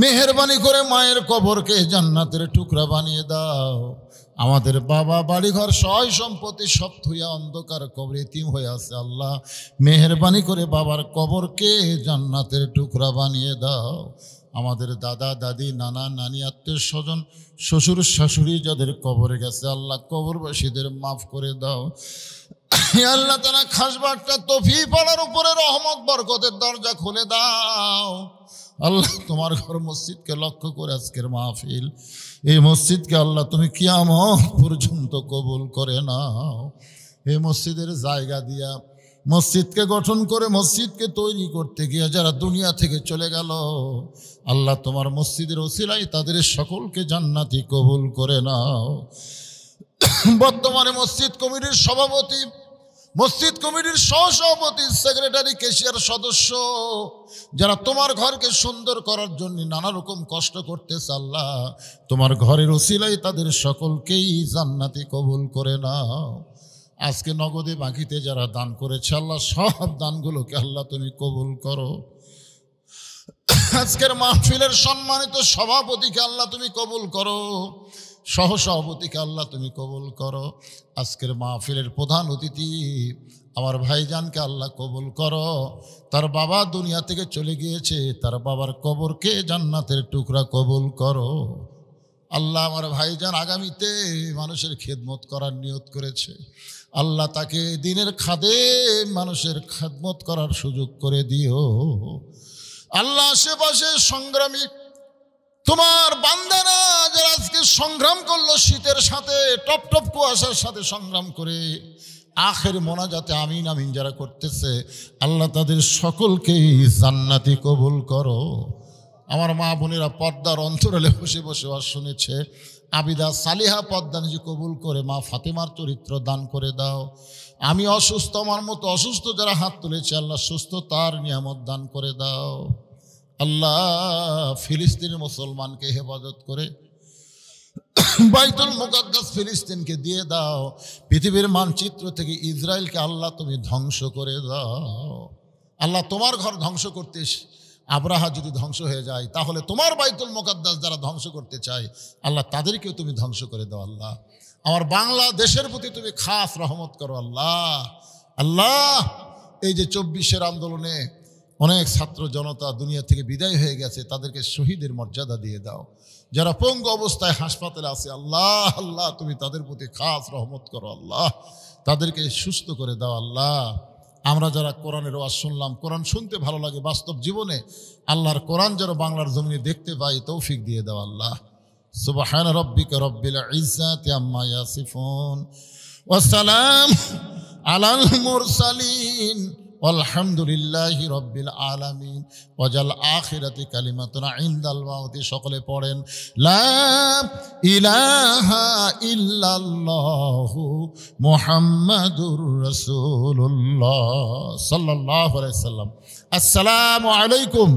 মেহেরবানি করে মায়ের কবরকে জান্নাতের টুকরা বানিয়ে দাও। আমাদের বাবা বাড়িঘর সয় সম্পত্তি সব থুইয়া অন্ধকার কবরে এতিম হয়ে আছে আল্লাহ মেহেরবানি করে বাবার কবরকে জান্নাতের টুকরা বানিয়ে দাও। আমাদের দাদা দাদি নানা নানি আত্মীয় স্বজন শ্বশুর শাশুড়ি যাদের কবরে গেছে আল্লাহ কবরবাসীদের মাফ করে দাও। আল্লাহ তাআলা খাসবারটা তফি পাড়ার উপরে রহমত বরকতের দরজা খুলে দাও। আল্লাহ তোমার ঘর মসজিদকে লক্ষ্য করে আজকের মাহফিল, এই মসজিদকে আল্লাহ তুমি কিয়ামত পর্যন্ত কবুল করে নাও। এই মসজিদের জায়গা দিয়া মসজিদকে গঠন করে মসজিদকে তৈরি করতে গিয়ে যারা দুনিয়া থেকে চলে গেল আল্লাহ তোমার মসজিদের ওসিলায় তাদের সকলকে জান্নাতি কবুল করে নাও। বর্তমানে মসজিদ কমিটির সভাপতি, মসজিদ কমিটির সহসভাপতি, সেক্রেটারি, ক্যাশিয়ার সদস্য যারা তোমার ঘরকে সুন্দর করার জন্য নানা রকম কষ্ট করতেছে আল্লাহ তোমার ঘরের ওসিলায় তাদের সকলকেই জান্নাতি কবুল করে নাও। আজকে নগদে বাকিতে যারা দান করেছে আল্লাহ সব দানগুলোকে আল্লাহ তুমি কবুল করো। আজকের মাহফিলের সম্মানিত সভাপতিকে আল্লাহ তুমি কবুল করো, সহসভাপতিকে আল্লাহ তুমি কবুল করো। আজকের মাহফিলের প্রধান অতিথি আমার ভাইজানকে আল্লাহ কবুল করো। তার বাবা দুনিয়া থেকে চলে গিয়েছে, তার বাবার কবরকে জান্নাতের টুকরা কবুল করো। আল্লাহ আমার ভাইজান আগামীতে মানুষের খেদমত করার নিয়ত করেছে আল্লাহ তাকে দিনের খাদেম মানুষের খেদমত করার সুযোগ করে দিও। আল্লাহ আশেপাশে সংগ্রামী তোমার বান্দারা যারা আজকে সংগ্রাম করলো শীতের সাথে টপ টপ কুয়াশার সাথে সংগ্রাম করে আখের মোনাজাতে আমিন আমিন যারা করতেছে আল্লাহ তাদের সকলকেই জান্নাতি কবুল করো। আমার মা বোনেরা পর্দার অন্তরালে বসে বসে আর শুনেছে আবিদা সালিহা পর্দা নিজে কবুল করে মা ফাতেমার চরিত্র দান করে দাও। আমি অসুস্থ, আমার মতো অসুস্থ যারা হাত তুলেছে আল্লাহ সুস্থ তার নিয়ামত দান করে দাও। আল্লাহ ফিলিস্তিনের মুসলমানকে হেফাজত করে বাইতুল মুকাদ্দাস ফিলিস্তিনকে দিয়ে দাও। পৃথিবীর মানচিত্র থেকে ইসরায়েলকে আল্লাহ তুমি ধ্বংস করে দাও। আল্লাহ তোমার ঘর ধ্বংস করতে আব্রাহা যদি ধ্বংস হয়ে যায় তাহলে তোমার বাইতুল মুকাদ্দাস যারা ধ্বংস করতে চায় আল্লাহ তাদেরকেও তুমি ধ্বংস করে দাও। আল্লাহ আমার বাংলাদেশের প্রতি তুমি খাস রহমত করো। আল্লাহ আল্লাহ এই যে 24-এর আন্দোলনে অনেক ছাত্র জনতা দুনিয়া থেকে বিদায় হয়ে গেছে তাদেরকে শহীদের মর্যাদা দিয়ে দাও। যারা পঙ্গু অবস্থায় হাসপাতালে আছে আল্লাহ আল্লাহ তুমি তাদের প্রতি খাস রহমত করো। আল্লাহ তাদেরকে সুস্থ করে দাও। আল্লাহ আমরা যারা কোরআনের ওয়াজ শুনলাম, কোরআন শুনতে ভালো লাগে বাস্তব জীবনে আল্লাহর কোরআন যেন বাংলার জমিনে দেখতে পাই তৌফিক দিয়ে দাও। আল্লাহ সুবহান রাব্বিকা রব্বিল ইজ্জাতি আম্মা ইয়াসিফুন ওয়া সালাম আলাল মুরসালিন আলহামদুলিল্লাহি রব্বিল আলামিন ওয়াজাল আখিরাতি কালিমাতুনা ইনদাল মাউতি। সকলে পড়েন লা ইলাহা ইল্লাল্লাহু মুহাম্মাদুর রাসূলুল্লাহ সাল্লাল্লাহু আলাইহি ওয়াসাল্লাম। আসসালামু আলাইকুম।